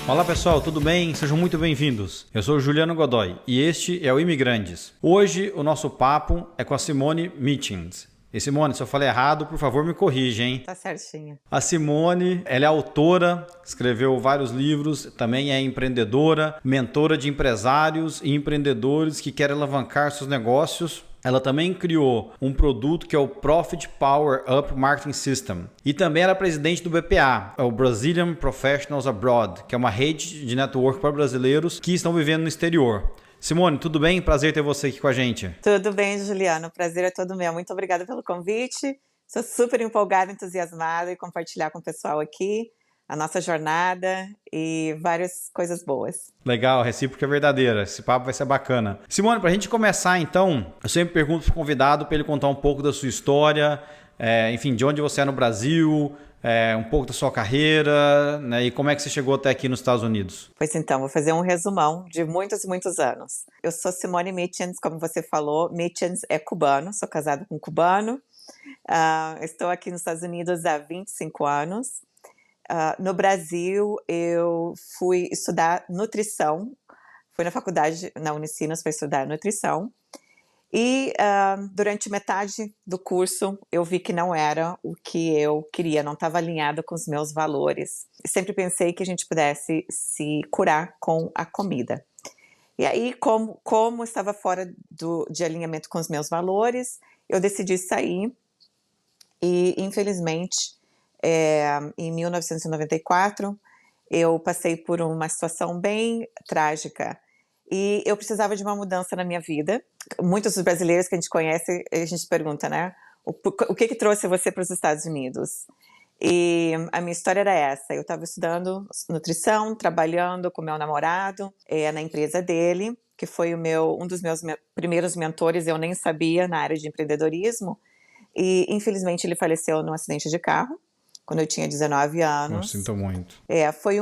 Olá pessoal, tudo bem? Sejam muito bem-vindos. Eu sou o Juliano Godoy e este é o Imigrantes. Hoje o nosso papo é com a Simone Mitchins. E Simone, se eu falei errado, por favor me corrija, hein? Tá certinho. A Simone, ela é autora, escreveu vários livros, também é empreendedora, mentora de empresários e empreendedores que querem alavancar seus negócios. Ela também criou um produto que é o Profit Power Up Marketing System. E também era presidente do BPA, o Brazilian Professionals Abroad, que é uma rede de network para brasileiros que estão vivendo no exterior. Simone, tudo bem? Prazer ter você aqui com a gente. Tudo bem, Juliano. O prazer é todo meu. Muito obrigada pelo convite. Sou super empolgada, entusiasmada em compartilhar com o pessoal aqui a nossa jornada e várias coisas boas. Legal, a recíproca é verdadeira. Esse papo vai ser bacana. Simone, para a gente começar então, eu sempre pergunto para o convidado para ele contar um pouco da sua história, enfim, de onde você é no Brasil, um pouco da sua carreira, né, e como é que você chegou até aqui nos Estados Unidos. Pois então, vou fazer um resumão de muitos e muitos anos. Eu sou Simone Mitchins, como você falou. Mitchins é cubano, sou casada com um cubano. Estou aqui nos Estados Unidos há 25 anos. No Brasil, eu fui estudar nutrição. Fui na faculdade, na Unicinos, para estudar nutrição. E durante metade do curso, eu vi que não era o que eu queria, não estava alinhado com os meus valores. Sempre pensei que a gente pudesse se curar com a comida. E aí, como estava fora de alinhamento com os meus valores, eu decidi sair. E, infelizmente, em 1994, eu passei por uma situação bem trágica e eu precisava de uma mudança na minha vida. Muitos dos brasileiros que a gente conhece, a gente pergunta, né? O que trouxe você para os Estados Unidos? E a minha história era essa. Eu estava estudando nutrição, trabalhando com meu namorado na empresa dele, que foi um dos meus primeiros mentores, eu nem sabia, na área de empreendedorismo. E, infelizmente, ele faleceu num acidente de carro, quando eu tinha 19 anos. Eu sinto muito. Foi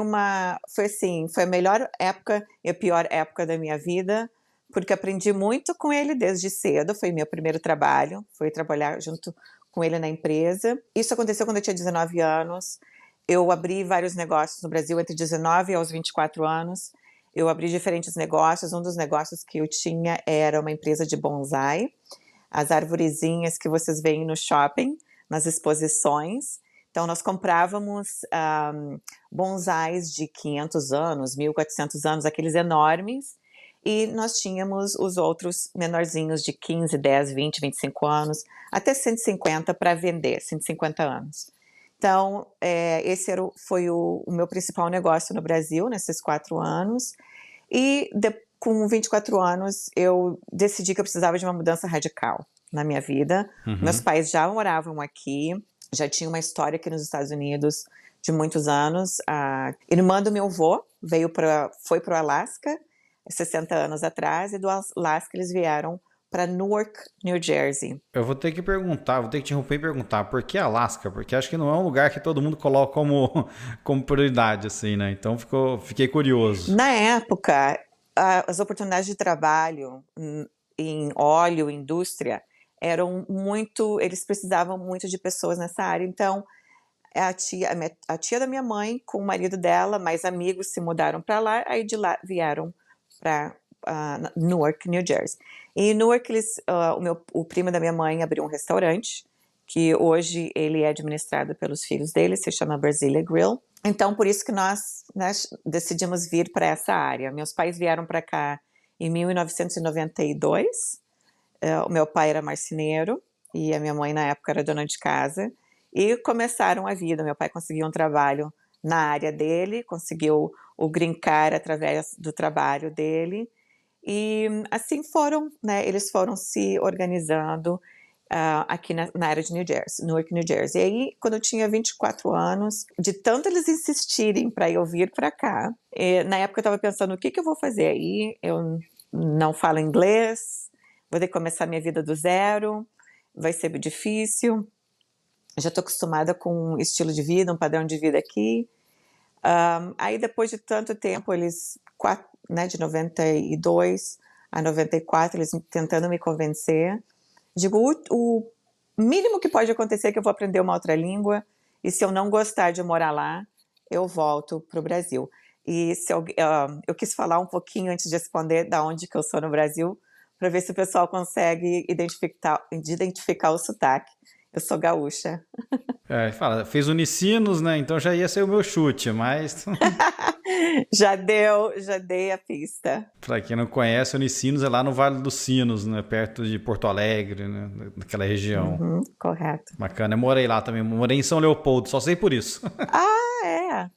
a melhor época e a pior época da minha vida, porque aprendi muito com ele desde cedo. Foi meu primeiro trabalho, foi trabalhar junto com ele na empresa. Isso aconteceu quando eu tinha 19 anos. Eu abri vários negócios no Brasil entre 19 aos 24 anos. Eu abri diferentes negócios. Um dos negócios que eu tinha era uma empresa de bonsai, as arvorezinhas que vocês veem no shopping, nas exposições. Então, nós comprávamos bonsais de 500 anos, 1.400 anos, aqueles enormes, e nós tínhamos os outros menorzinhos de 15, 10, 20, 25 anos, até 150 para vender, 150 anos. Então, esse foi o meu principal negócio no Brasil, nesses 4 anos, e com 24 anos, eu decidi que eu precisava de uma mudança radical na minha vida. Uhum. Meus pais já moravam aqui, já tinha uma história aqui nos Estados Unidos de muitos anos. A irmã do meu avô foi para o Alasca, 60 anos atrás, e do Alasca eles vieram para Newark, New Jersey. Eu vou ter que te interromper e perguntar, por que Alasca? Porque acho que não é um lugar que todo mundo coloca como prioridade, assim, né? Então fiquei curioso. Na época, as oportunidades de trabalho em óleo, indústria, eles precisavam muito de pessoas nessa área. Então, a tia da minha mãe com o marido dela, mais amigos, se mudaram para lá, aí de lá vieram para Newark, New Jersey. E em Newark, o primo da minha mãe abriu um restaurante, que hoje ele é administrado pelos filhos dele, se chama Brasilia Grill. Então, por isso que nós decidimos vir para essa área. Meus pais vieram para cá em 1992. O meu pai era marceneiro e a minha mãe, na época, era dona de casa. E começaram a vida. Meu pai conseguiu um trabalho na área dele, conseguiu o green card através do trabalho dele. E assim eles foram se organizando aqui na área de New Jersey, Newark, New Jersey. E aí, quando eu tinha 24 anos, de tanto eles insistirem para eu vir para cá, na época eu estava pensando, o que eu vou fazer aí? Eu não falo inglês, vou ter que começar minha vida do zero, vai ser difícil, já estou acostumada com um estilo de vida, um padrão de vida aqui. Aí, depois de tanto tempo, de 92 a 94, eles tentando me convencer. Digo, o mínimo que pode acontecer é que eu vou aprender uma outra língua, e se eu não gostar de morar lá, eu volto para o Brasil. E eu quis falar um pouquinho antes de responder da onde que eu sou no Brasil, para ver se o pessoal consegue identificar o sotaque. Eu sou gaúcha. Fala, fez Unicinos, né? Então já ia ser o meu chute, mas Já dei a pista. para quem não conhece, Unicinos é lá no Vale dos Sinos, né? Perto de Porto Alegre, né? Naquela região. Uhum, correto. Bacana, eu morei lá também, morei em São Leopoldo, só sei por isso.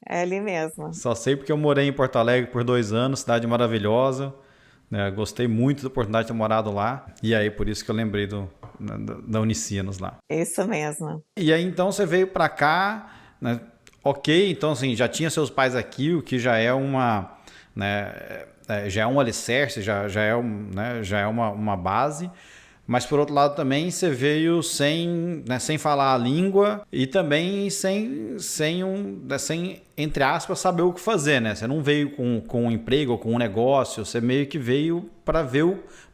É ali mesmo. Só sei porque eu morei em Porto Alegre por 2 anos, cidade maravilhosa, né? Gostei muito da oportunidade de ter morado lá, e aí por isso que eu lembrei da Unicinos lá. Isso mesmo. E aí então você veio para cá, né? Ok, então assim, já tinha seus pais aqui, o que já é uma, né, já é um alicerce, já é uma base. Mas por outro lado também você veio sem, né, sem falar a língua e também sem, entre aspas, saber o que fazer, né? Você não veio com um emprego ou com um negócio, você meio que veio para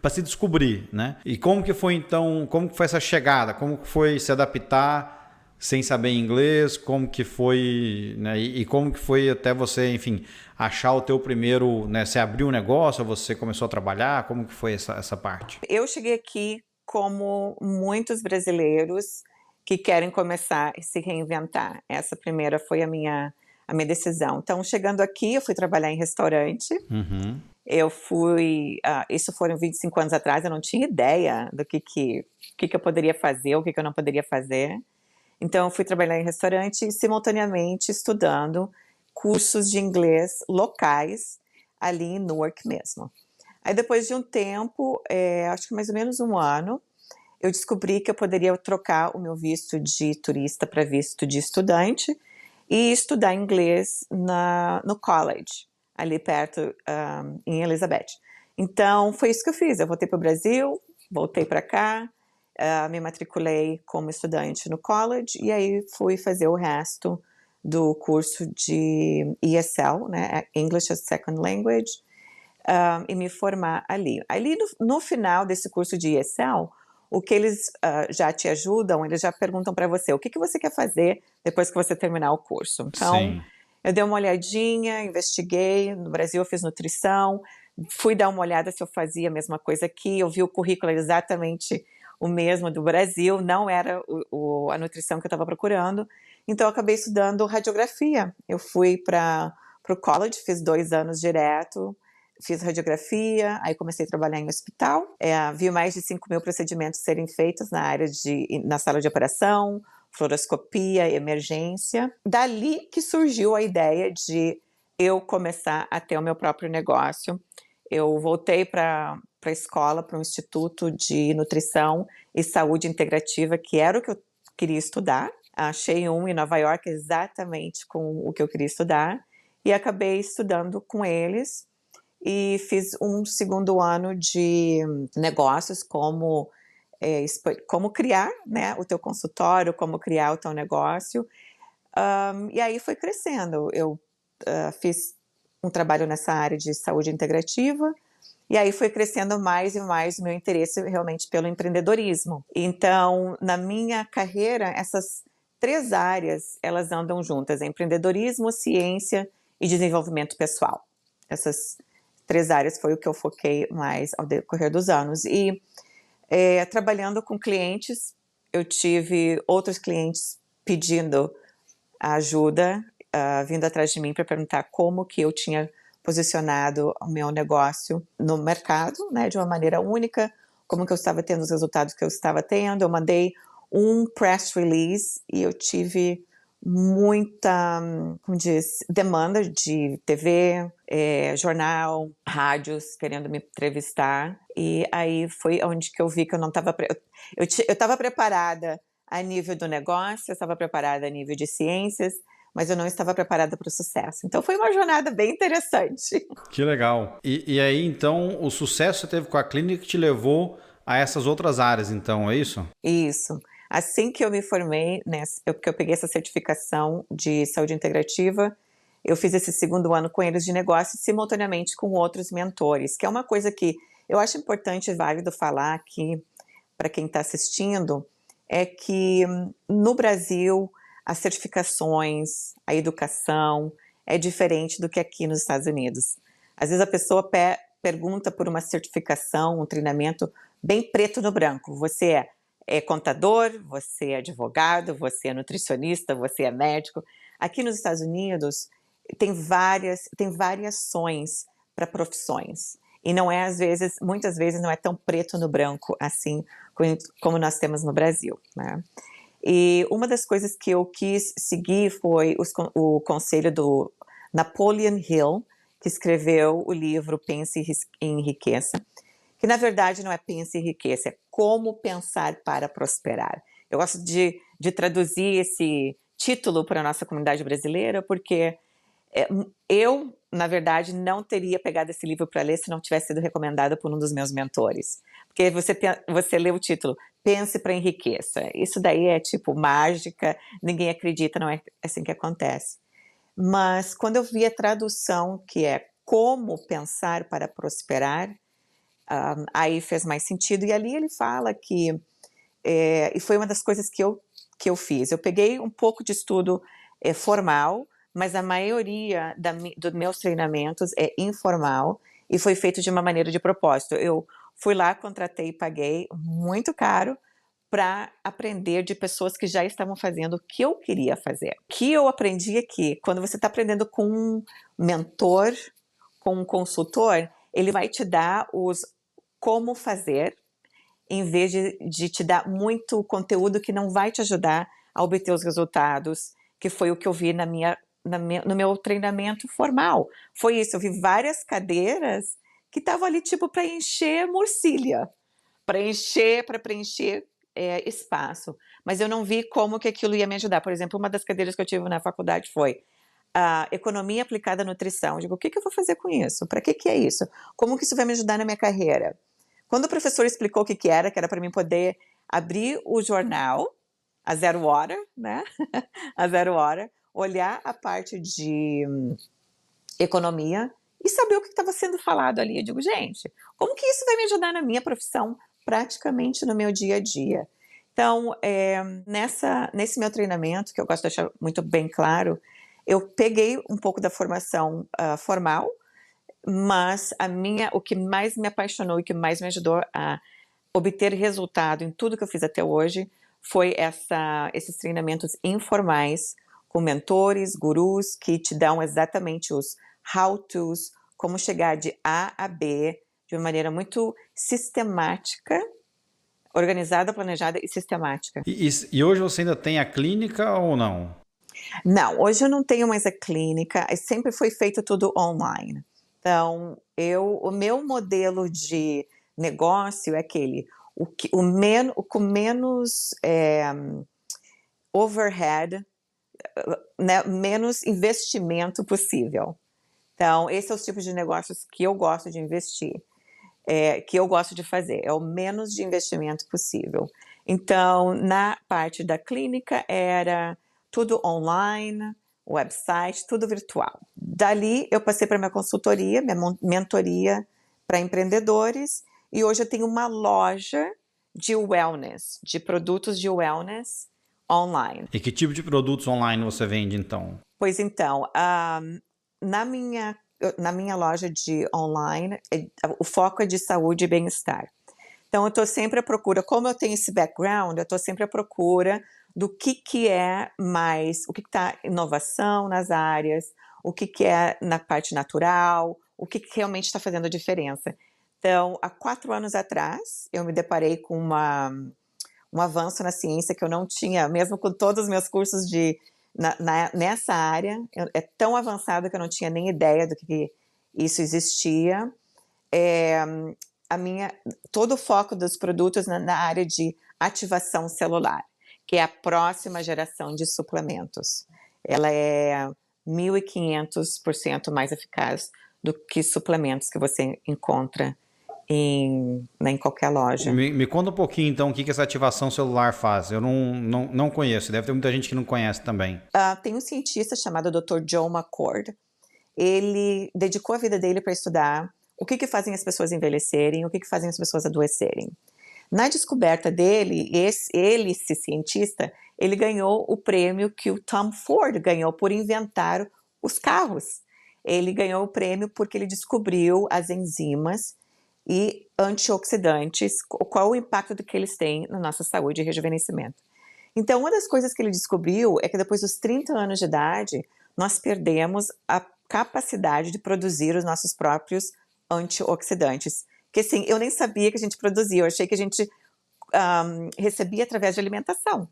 para se descobrir, né? E como que foi então, como que foi essa chegada? Como que foi se adaptar sem saber inglês? Como que foi, né? E como que foi até você, enfim, achar o teu primeiro, né? Você abriu um negócio, ou você começou a trabalhar? Como que foi essa parte? Eu cheguei aqui como muitos brasileiros que querem começar a se reinventar. Essa primeira foi a minha decisão. Então, chegando aqui, eu fui trabalhar em restaurante. Uhum. Isso foram 25 anos atrás, eu não tinha ideia do que eu poderia fazer, o que eu não poderia fazer. Então, eu fui trabalhar em restaurante e, simultaneamente, estudando cursos de inglês locais ali em Newark mesmo. Aí, depois de um tempo, acho que mais ou menos um ano, eu descobri que eu poderia trocar o meu visto de turista para visto de estudante e estudar inglês no college, ali perto, em Elizabeth. Então, foi isso que eu fiz. Eu voltei para o Brasil, voltei para cá, me matriculei como estudante no college e aí fui fazer o resto do curso de ESL, né, English as Second Language, e me formar ali. Ali no final desse curso de ESL, o que eles já te ajudam, eles já perguntam para você o que você quer fazer depois que você terminar o curso. Então, Sim. eu dei uma olhadinha, investiguei. No Brasil eu fiz nutrição, fui dar uma olhada se eu fazia a mesma coisa aqui. Eu vi o currículo exatamente o mesmo do Brasil, não era a nutrição que eu estava procurando. Então, eu acabei estudando radiografia. Eu fui para o college, fiz 2 anos direto, fiz radiografia, aí comecei a trabalhar em hospital. Vi mais de 5.000 procedimentos serem feitos na sala de operação, fluoroscopia, emergência. Dali que surgiu a ideia de eu começar a ter o meu próprio negócio. Eu voltei para a escola, para um instituto de nutrição e saúde integrativa, que era o que eu queria estudar. Achei um em Nova York exatamente com o que eu queria estudar e acabei estudando com eles e fiz um segundo ano de negócios, como criar, né, o teu consultório, como criar o teu negócio. E aí foi crescendo. Eu fiz um trabalho nessa área de saúde integrativa, e aí foi crescendo mais e mais o meu interesse realmente pelo empreendedorismo. Então, na minha carreira, essas 3 áreas, elas andam juntas: empreendedorismo, ciência e desenvolvimento pessoal. Essas 3 áreas foi o que eu foquei mais ao decorrer dos anos. E trabalhando com clientes, eu tive outros clientes pedindo ajuda, vindo atrás de mim para perguntar como que eu tinha posicionado o meu negócio no mercado, né, de uma maneira única, como que eu estava tendo os resultados que eu estava tendo. Eu mandei um press release e eu tive muita, como diz, demanda de TV, jornal, rádios querendo me entrevistar. E aí foi onde que eu vi que eu não estava... Eu estava preparada a nível do negócio, eu estava preparada a nível de ciências, mas eu não estava preparada para o sucesso. Então foi uma jornada bem interessante. Que legal. E aí, então, o sucesso que você teve com a clínica te levou a essas outras áreas, então, é isso? Isso. Assim que eu me formei, porque eu peguei essa certificação de saúde integrativa, eu fiz esse segundo ano com eles de negócio, simultaneamente com outros mentores, que é uma coisa que eu acho importante e válido falar aqui para quem está assistindo, é que no Brasil as certificações, a educação, é diferente do que aqui nos Estados Unidos. Às vezes a pessoa pergunta por uma certificação, um treinamento bem preto no branco. Você é contador, você é advogado, você é nutricionista, você é médico. Aqui nos Estados Unidos tem variações para profissões. E não é, muitas vezes não é tão preto no branco assim como nós temos no Brasil, né? E uma das coisas que eu quis seguir foi o conselho do Napoleon Hill, que escreveu o livro Pense e Enriqueça, que na verdade não é Pense e Enriqueça, é Como Pensar para Prosperar. Eu gosto de traduzir esse título para a nossa comunidade brasileira, porque eu, na verdade, não teria pegado esse livro para ler se não tivesse sido recomendado por um dos meus mentores. Porque você lê o título, Pense para Enriqueça. Isso daí é tipo mágica, ninguém acredita, não é assim que acontece. Mas quando eu vi a tradução, que é Como Pensar para Prosperar, aí fez mais sentido. E ali ele fala que, e foi uma das coisas que eu fiz. Eu peguei um pouco de estudo formal, mas a maioria dos meus treinamentos é informal e foi feito de uma maneira de propósito. Eu fui lá, contratei e paguei muito caro para aprender de pessoas que já estavam fazendo o que eu queria fazer. O que eu aprendi é que quando você está aprendendo com um mentor, com um consultor, ele vai te dar os como fazer, em vez de te dar muito conteúdo que não vai te ajudar a obter os resultados, que foi o que eu vi no meu treinamento formal. Foi isso, eu vi várias cadeiras que estavam ali tipo para encher morcilha, para preencher espaço, mas eu não vi como que aquilo ia me ajudar. Por exemplo, uma das cadeiras que eu tive na faculdade foi a economia aplicada à nutrição. Eu digo, o que eu vou fazer com isso? Para que é isso? Como que isso vai me ajudar na minha carreira? Quando o professor explicou o que era para mim poder abrir o jornal, a Zero Hora, né? A Zero Hora, olhar a parte de economia e saber o que estava sendo falado ali. Eu digo, gente, como que isso vai me ajudar na minha profissão, praticamente no meu dia a dia? Então, nesse meu treinamento, que eu gosto de deixar muito bem claro, eu peguei um pouco da formação formal, mas o que mais me apaixonou e que mais me ajudou a obter resultado em tudo que eu fiz até hoje foi esses treinamentos informais com mentores, gurus que te dão exatamente os how-tos, como chegar de A a B de uma maneira muito sistemática, organizada, planejada e sistemática. E hoje você ainda tem a clínica ou não? Não, hoje eu não tenho mais a clínica, sempre foi feito tudo online. Então, o meu modelo de negócio é aquele, com menos overhead, né, menos investimento possível. Então, esse é o tipo de negócios que eu gosto de investir, que eu gosto de fazer, é o menos de investimento possível. Então, na parte da clínica era tudo online, website, tudo virtual. Dali eu passei para minha consultoria, minha mentoria para empreendedores, e hoje eu tenho uma loja de wellness, de produtos de wellness online. E que tipo de produtos online você vende então? Pois então, na minha loja de online, o foco é de saúde e bem-estar. Então eu estou sempre à procura, como eu tenho esse background, eu estou sempre à procura do que é mais, o que está inovação nas áreas, o que é na parte natural, o que realmente está fazendo a diferença. Então, há 4 anos atrás, eu me deparei com um avanço na ciência que eu não tinha, mesmo com todos os meus cursos nessa área, é tão avançado que eu não tinha nem ideia do que isso existia. Todo o foco dos produtos na área de ativação celular, que é a próxima geração de suplementos. Ela é 1.500% mais eficaz do que suplementos que você encontra em qualquer loja. Me conta um pouquinho então o que essa ativação celular faz. Eu não conheço, deve ter muita gente que não conhece também. Tem um cientista chamado Dr. Joe McCord. Ele dedicou a vida dele para estudar o que fazem as pessoas envelhecerem, o que fazem as pessoas adoecerem. Na descoberta dele, esse cientista, ele ganhou o prêmio que o Tom Ford ganhou por inventar os carros. Ele ganhou o prêmio porque ele descobriu as enzimas e antioxidantes, qual o impacto que eles têm na nossa saúde e rejuvenescimento. Então, uma das coisas que ele descobriu é que depois dos 30 anos de idade, nós perdemos a capacidade de produzir os nossos próprios antioxidantes. Que assim, eu nem sabia que a gente produzia, eu achei que a gente recebia através de alimentação.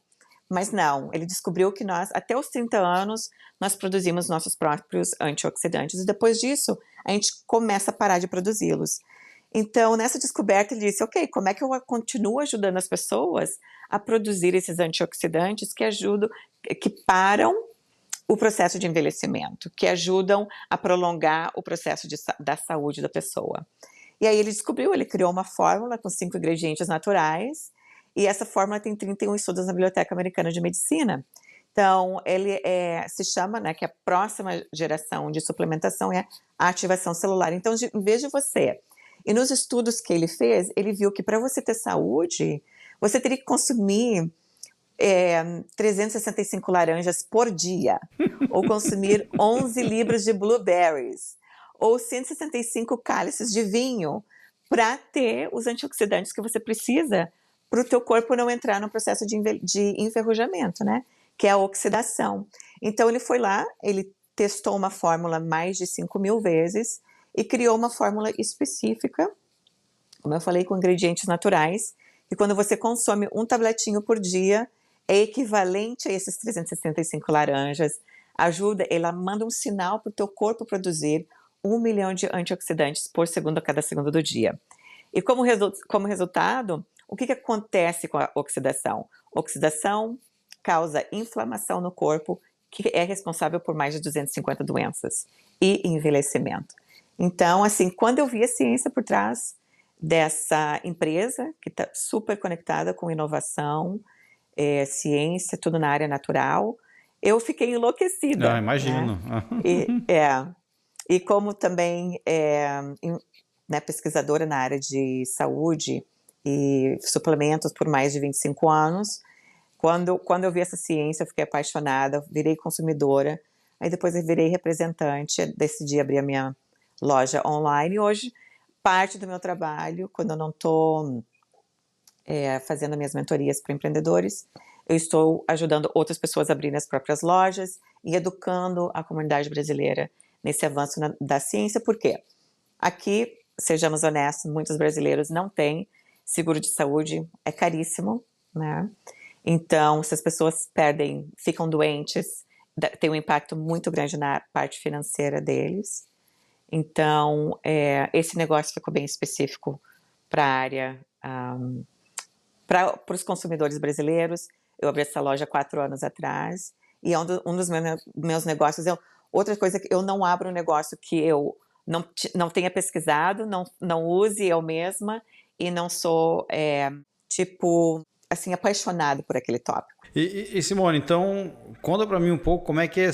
Mas não, ele descobriu que nós, até os 30 anos, nós produzimos nossos próprios antioxidantes. E depois disso, a gente começa a parar de produzi-los. Então, nessa descoberta, ele disse, ok, como é que eu continuo ajudando as pessoas a produzir esses antioxidantes que ajudam, que param o processo de envelhecimento, que ajudam a prolongar o processo da saúde da pessoa. E aí ele descobriu, ele criou uma fórmula com 5 ingredientes naturais, e essa fórmula tem 31 estudos na Biblioteca Americana de Medicina. Então, ele se chama, né, que a próxima geração de suplementação é a ativação celular. Então, em vez de você... E nos estudos que ele fez, ele viu que para você ter saúde, você teria que consumir 365 laranjas por dia, ou consumir 11 libras de blueberries, ou 165 cálices de vinho, para ter os antioxidantes que você precisa para o teu corpo não entrar no processo de enferrujamento, né? Que é a oxidação. Então ele foi lá, ele testou uma fórmula mais de 5.000 vezes e criou uma fórmula específica, como eu falei, com ingredientes naturais, que quando você consome um tabletinho por dia, é equivalente a esses 365 laranjas, ela manda um sinal para o teu corpo produzir 1 milhão de antioxidantes por segundo a cada segundo do dia. E como resultado, o que acontece com a oxidação? Oxidação causa inflamação no corpo, que é responsável por mais de 250 doenças, e envelhecimento. Então, assim, quando eu vi a ciência por trás dessa empresa, que está super conectada com inovação, ciência, tudo na área natural, eu fiquei enlouquecida. Imagino. Né? E como também né, pesquisadora na área de saúde e suplementos por mais de 25 anos, quando eu vi essa ciência, eu fiquei apaixonada, virei consumidora, aí depois eu virei representante, decidi abrir a minha loja online, e hoje parte do meu trabalho, quando eu não estou fazendo minhas mentorias para empreendedores, eu estou ajudando outras pessoas a abrirem as próprias lojas e educando a comunidade brasileira nesse avanço da ciência. Por quê? Aqui, sejamos honestos, muitos brasileiros não têm seguro de saúde, é caríssimo, né? Então, se as pessoas ficam doentes, tem um impacto muito grande na parte financeira deles. Então, esse negócio ficou bem específico para a área, para os consumidores brasileiros. Eu abri essa loja 4 anos atrás, e é um dos meus negócios. Outra coisa, que eu não abro um negócio que eu não tenha pesquisado, não use eu mesma, e não sou, assim, apaixonada por aquele tópico. E Simone, então, conta para mim um pouco como é que é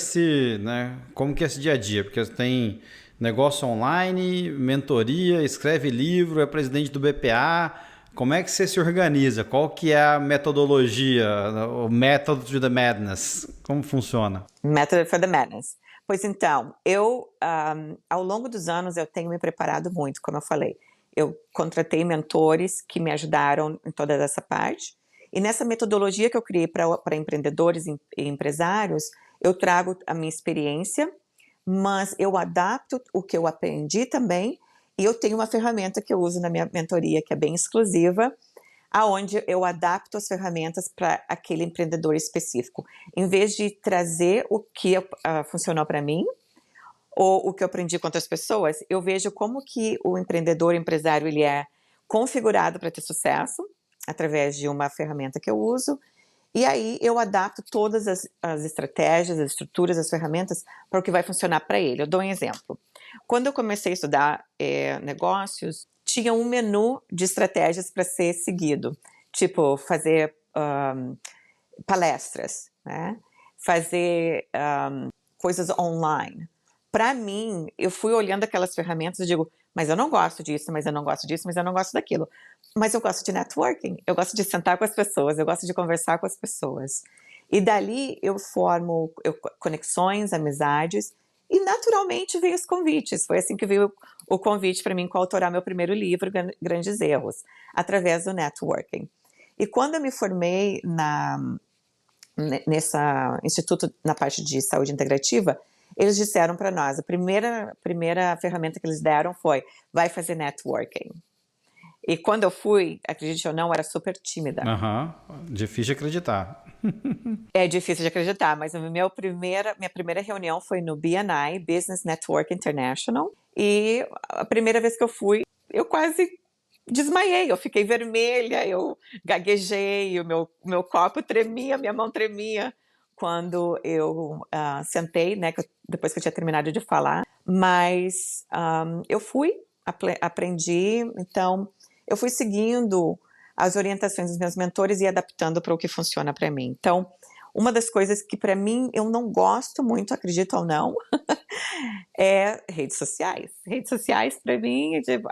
como que é esse dia a dia, porque você tem negócio online, mentoria, escreve livro, é presidente do BPA, como é que você se organiza? Qual que é a metodologia, o Method to the Madness? Como funciona? Method for the Madness. Pois então, ao longo dos anos, eu tenho me preparado muito, como eu falei. Eu contratei mentores que me ajudaram em toda essa parte. E nessa metodologia que eu criei para empreendedores e empresários, eu trago a minha experiência, mas eu adapto o que eu aprendi também, e eu tenho uma ferramenta que eu uso na minha mentoria, que é bem exclusiva, aonde eu adapto as ferramentas para aquele empreendedor específico. Em vez de trazer o que funcionou para mim, ou o que eu aprendi com outras pessoas, eu vejo como que o empresário, ele é configurado para ter sucesso, através de uma ferramenta que eu uso, e aí eu adapto todas as estratégias, as estruturas, as ferramentas para o que vai funcionar para ele. Eu dou um exemplo. Quando eu comecei a estudar negócios, tinha um menu de estratégias para ser seguido, tipo fazer palestras, né? Fazer coisas online. Para mim, eu fui olhando aquelas ferramentas e digo, mas eu não gosto disso, mas eu não gosto disso, mas eu não gosto daquilo. Mas eu gosto de networking, eu gosto de sentar com as pessoas, eu gosto de conversar com as pessoas. E dali eu formo conexões, amizades, E naturalmente veio os convites. Foi assim que veio o convite para mim coautorar meu primeiro livro, Grandes Erros, através do networking. E quando eu me formei nessa instituto na parte de saúde integrativa, eles disseram para nós, a primeira ferramenta que eles deram foi, vai fazer networking. E quando eu fui, acredite ou não, eu era super tímida. Aham, difícil de acreditar. É difícil de acreditar, mas minha primeira reunião foi no BNI, Business Network International, e a primeira vez que eu fui, eu quase desmaiei, eu fiquei vermelha, eu gaguejei, o meu copo tremia, minha mão tremia quando eu sentei, né, depois que eu tinha terminado de falar, mas eu fui, aprendi, então eu fui seguindo as orientações dos meus mentores e adaptando para o que funciona para mim. Então, uma das coisas que para mim eu não gosto muito, acredito ou não, é redes sociais. Redes sociais para mim é tipo,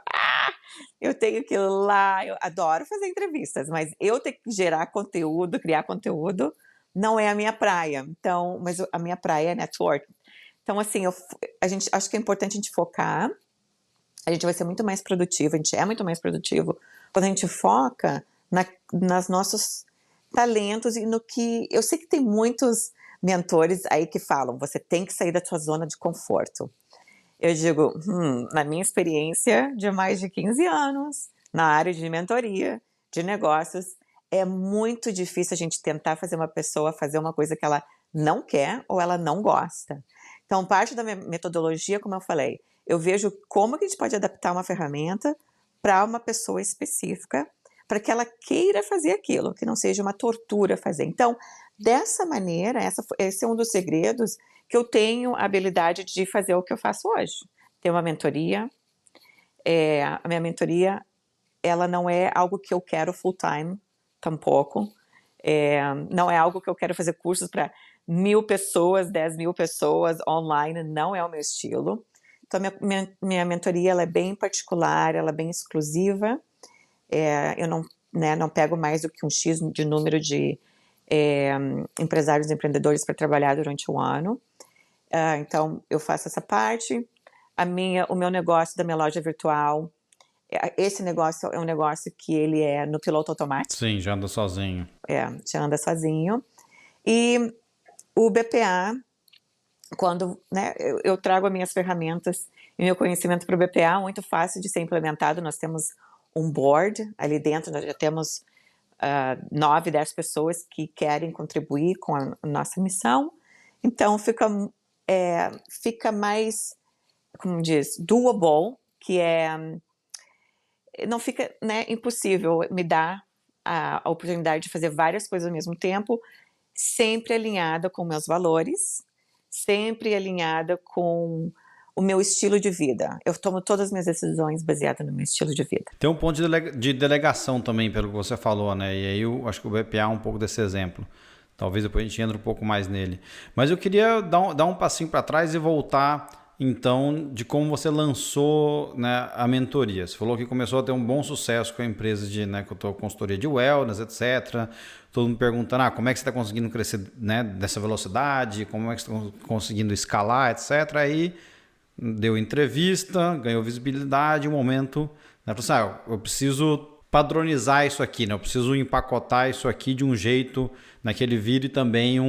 eu tenho que ir lá, eu adoro fazer entrevistas, mas eu ter que gerar conteúdo, criar conteúdo, não é a minha praia. Então, mas a minha praia é network. Então, assim, acho que é importante a gente focar. A gente vai ser muito mais produtivo, a gente é muito mais produtivo quando a gente foca nas nossos talentos e no que... Eu sei que tem muitos mentores aí que falam, você tem que sair da sua zona de conforto. Eu digo, na minha experiência de mais de 15 anos, na área de mentoria, de negócios, é muito difícil a gente tentar fazer uma pessoa fazer uma coisa que ela não quer ou ela não gosta. Então, parte da minha metodologia, como eu falei, eu vejo como que a gente pode adaptar uma ferramenta para uma pessoa específica, para que ela queira fazer aquilo, que não seja uma tortura fazer. Então, dessa maneira, esse é um dos segredos que eu tenho a habilidade de fazer o que eu faço hoje. Ter uma mentoria. A minha mentoria, ela não é algo que eu quero full time, tampouco. Não é algo que eu quero fazer cursos para 1.000 pessoas, 10.000 pessoas online, não é o meu estilo. Então, minha mentoria ela é bem particular, ela é bem exclusiva. Eu não pego mais do que um X de número de empresários e empreendedores para trabalhar durante um ano. Então, eu faço essa parte. O meu negócio da minha loja virtual, esse negócio é um negócio que ele é no piloto automático. Sim, já anda sozinho. Já anda sozinho. E o BPA, quando eu trago as minhas ferramentas e meu conhecimento para o BPA, muito fácil de ser implementado. Nós temos um board ali dentro, nós já temos 9, 10 pessoas que querem contribuir com a nossa missão. Então, fica mais, como diz, doable, que não fica impossível me dar a oportunidade de fazer várias coisas ao mesmo tempo, sempre alinhada com meus valores, sempre alinhada com o meu estilo de vida. Eu tomo todas as minhas decisões baseadas no meu estilo de vida. Tem um ponto de delegação também, pelo que você falou, né? E aí eu acho que o BPA é um pouco desse exemplo. Talvez depois a gente entre um pouco mais nele. Mas eu queria dar um passinho para trás e voltar, então, de como você lançou, né, a mentoria. Você falou que começou a ter um bom sucesso com a empresa com a tua consultoria de wellness, etc. Todo mundo perguntando, como é que você está conseguindo crescer, né, dessa velocidade, como é que você está conseguindo escalar, etc. Aí deu entrevista, ganhou visibilidade, um momento, né, falou assim, eu preciso padronizar isso aqui, né? Eu preciso empacotar isso aqui de um jeito, né, que ele vire também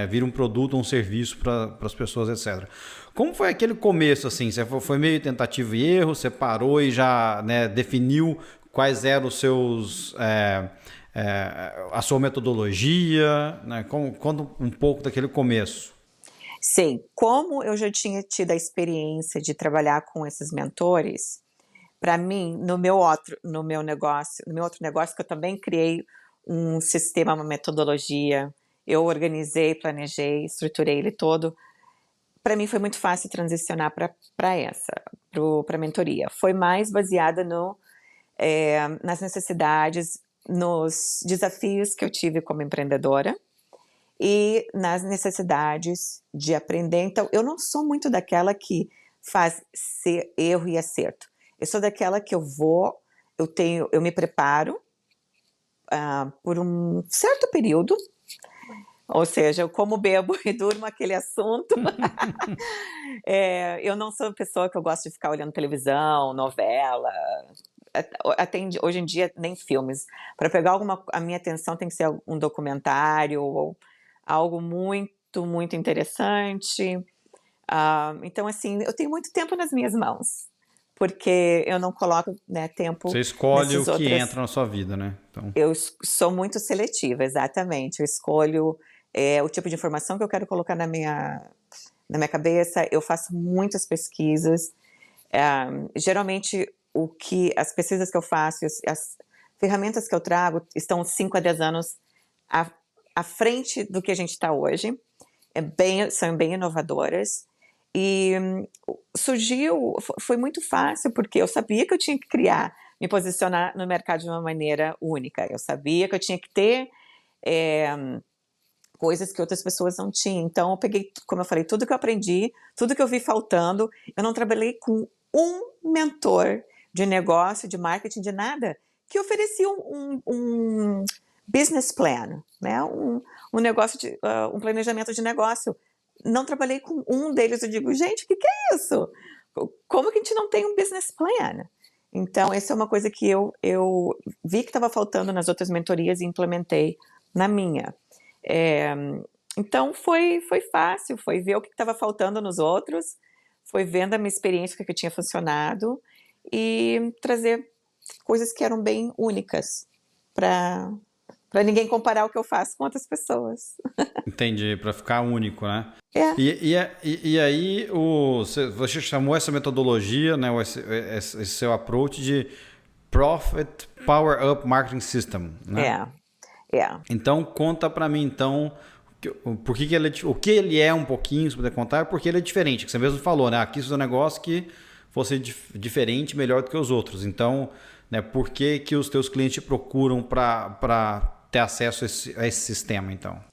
vire um produto, um serviço para as pessoas, etc. Como foi aquele começo, assim? Você foi meio tentativa e erro, você parou e já, né, definiu quais eram os seus... a sua metodologia, né? Conta um pouco daquele começo. Sim, como eu já tinha tido a experiência de trabalhar com esses mentores, para mim, no meu outro negócio que eu também criei um sistema, uma metodologia, eu organizei, planejei, estruturei ele todo. Para mim foi muito fácil transicionar para a mentoria. Foi mais baseada nas necessidades, nos desafios que eu tive como empreendedora e nas necessidades de aprender. Então, eu não sou muito daquela que faz erro e acerto. Eu sou daquela que eu me preparo por um certo período, Ou seja, eu como, bebo e durmo aquele assunto. Eu não sou pessoa que eu gosto de ficar olhando televisão, novela, até hoje em dia nem filmes. Para pegar a minha atenção tem que ser um documentário ou algo muito, muito interessante. Então, assim, eu tenho muito tempo nas minhas mãos, porque eu não coloco, né, tempo Você escolhe o nesses que outros. entra na sua vida, né? Então, Eu sou muito seletiva, exatamente. Eu escolho o tipo de informação que eu quero colocar na minha cabeça. Eu faço muitas pesquisas. Geralmente, as pesquisas que eu faço, as ferramentas que eu trago estão 5 a 10 anos à frente do que a gente está hoje. São bem inovadoras. E foi muito fácil, porque eu sabia que eu tinha que me posicionar no mercado de uma maneira única. Eu sabia que eu tinha que ter coisas que outras pessoas não tinham. Então, eu peguei, como eu falei, tudo que eu aprendi, tudo que eu vi faltando. Eu não trabalhei com um mentor de negócio, de marketing, de nada, que oferecia um business plan, né? Um planejamento de negócio. Não trabalhei com um deles. Eu digo, gente, o que é isso? Como que a gente não tem um business plan? Então, essa é uma coisa que eu vi que estava faltando nas outras mentorias e implementei na minha. Então, foi fácil, foi ver o que estava faltando nos outros, foi vendo a minha experiência, o que tinha funcionado, e trazer coisas que eram bem únicas, para ninguém comparar o que eu faço com outras pessoas. entendi, para ficar único, né? É. E aí, você chamou essa metodologia, né, esse seu approach de Profit Power Up Marketing System, né? Então, conta para mim, então, por que o que ele é um pouquinho, se puder contar, porque ele é diferente, que você mesmo falou, né? Aqui isso é um negócio que fosse diferente, melhor do que os outros. Então, né, por que os teus clientes te procuram para ter acesso a esse sistema, então?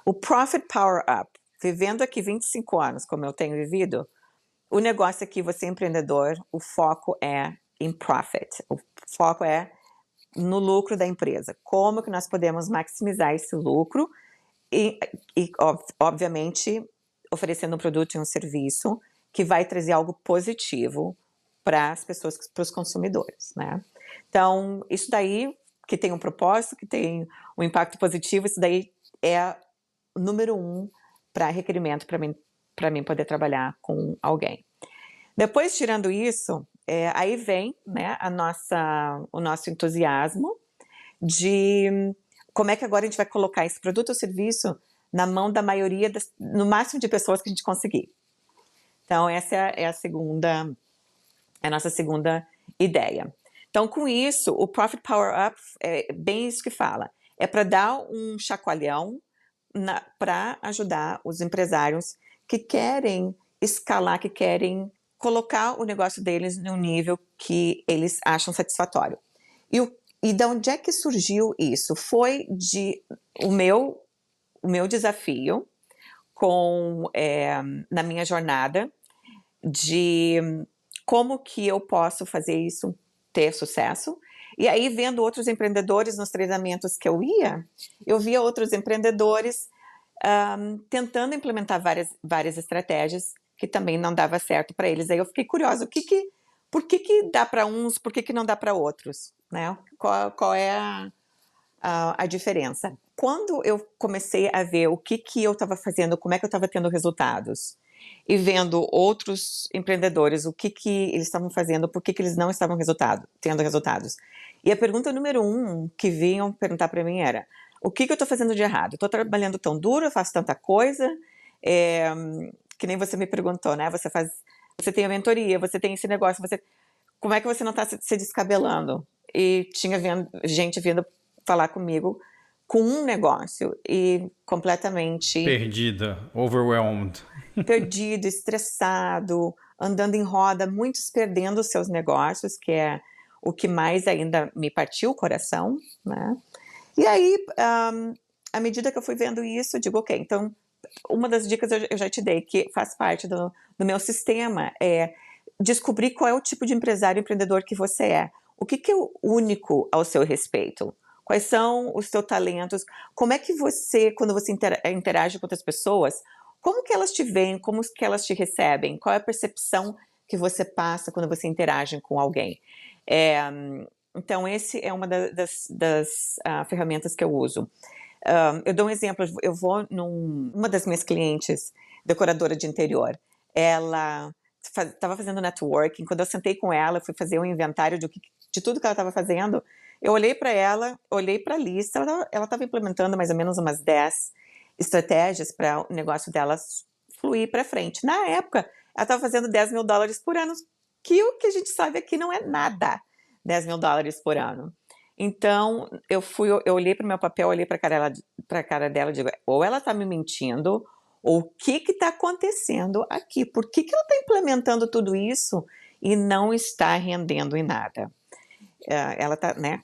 O Profit Power Up, vivendo aqui 25 anos, como eu tenho vivido, o negócio aqui, você é empreendedor, o foco é em profit, o foco é no lucro da empresa. Como que nós podemos maximizar esse lucro e obviamente, oferecendo um produto e um serviço que vai trazer algo positivo para as pessoas, para os consumidores, né? Então, isso daí, que tem um propósito, que tem um impacto positivo, isso daí é o número 1 para requerimento para mim poder trabalhar com alguém. Depois, tirando isso, aí vem, né, o nosso entusiasmo de como é que agora a gente vai colocar esse produto ou serviço na mão da maioria, no máximo de pessoas que a gente conseguir. Então, essa é a nossa segunda ideia. Então, com isso, o Profit Power Up é bem isso que fala. É para dar um chacoalhão para ajudar os empresários que querem escalar, que querem colocar o negócio deles num nível que eles acham satisfatório. E de onde é que surgiu isso? Foi o meu desafio na minha jornada de como que eu posso fazer isso ter sucesso. E aí, vendo outros empreendedores nos treinamentos que eu via outros empreendedores tentando implementar várias estratégias que também não dava certo para eles. Aí eu fiquei curiosa, por que dá para uns, por que não dá para outros? Né? Qual é a diferença? Quando eu comecei a ver o que eu estava fazendo, como é que eu estava tendo resultados, e vendo outros empreendedores, o que eles estavam fazendo, por que eles não estavam tendo resultados. E a pergunta número 1 que vinham perguntar para mim era: o que eu estou fazendo de errado? Estou trabalhando tão duro, eu faço tanta coisa, que nem você me perguntou, né? Você tem a mentoria, você tem esse negócio, como é que você não está se descabelando? E tinha gente vindo falar comigo com um negócio e completamente Perdida, overwhelmed. Perdido, estressado, andando em roda, muitos perdendo os seus negócios, que é o que mais ainda me partiu o coração, né? E aí, à medida que eu fui vendo isso, eu digo, ok, então, uma das dicas eu já te dei, que faz parte do meu sistema, é descobrir qual é o tipo de empresário empreendedor que você é. O que é único ao seu respeito? Quais são os seus talentos? Como é que você, quando você interage com outras pessoas, como que elas te veem? Como que elas te recebem? Qual é a percepção que você passa quando você interage com alguém? Então, esse é uma das ferramentas que eu uso. Eu dou um exemplo, eu vou uma das minhas clientes, decoradora de interior, ela estava fazendo networking, quando eu sentei com ela, fui fazer um inventário de tudo que ela estava fazendo, eu olhei para ela, olhei para a lista, ela estava implementando mais ou menos umas 10 estratégias para o negócio dela fluir para frente. Na época, ela estava fazendo $10 mil por ano, que o que a gente sabe aqui não é nada, $10 mil por ano. Então, eu olhei para o meu papel, olhei para a cara dela e digo, ou ela está me mentindo, ou o que está acontecendo aqui? Por que ela está implementando tudo isso e não está rendendo em nada? Ela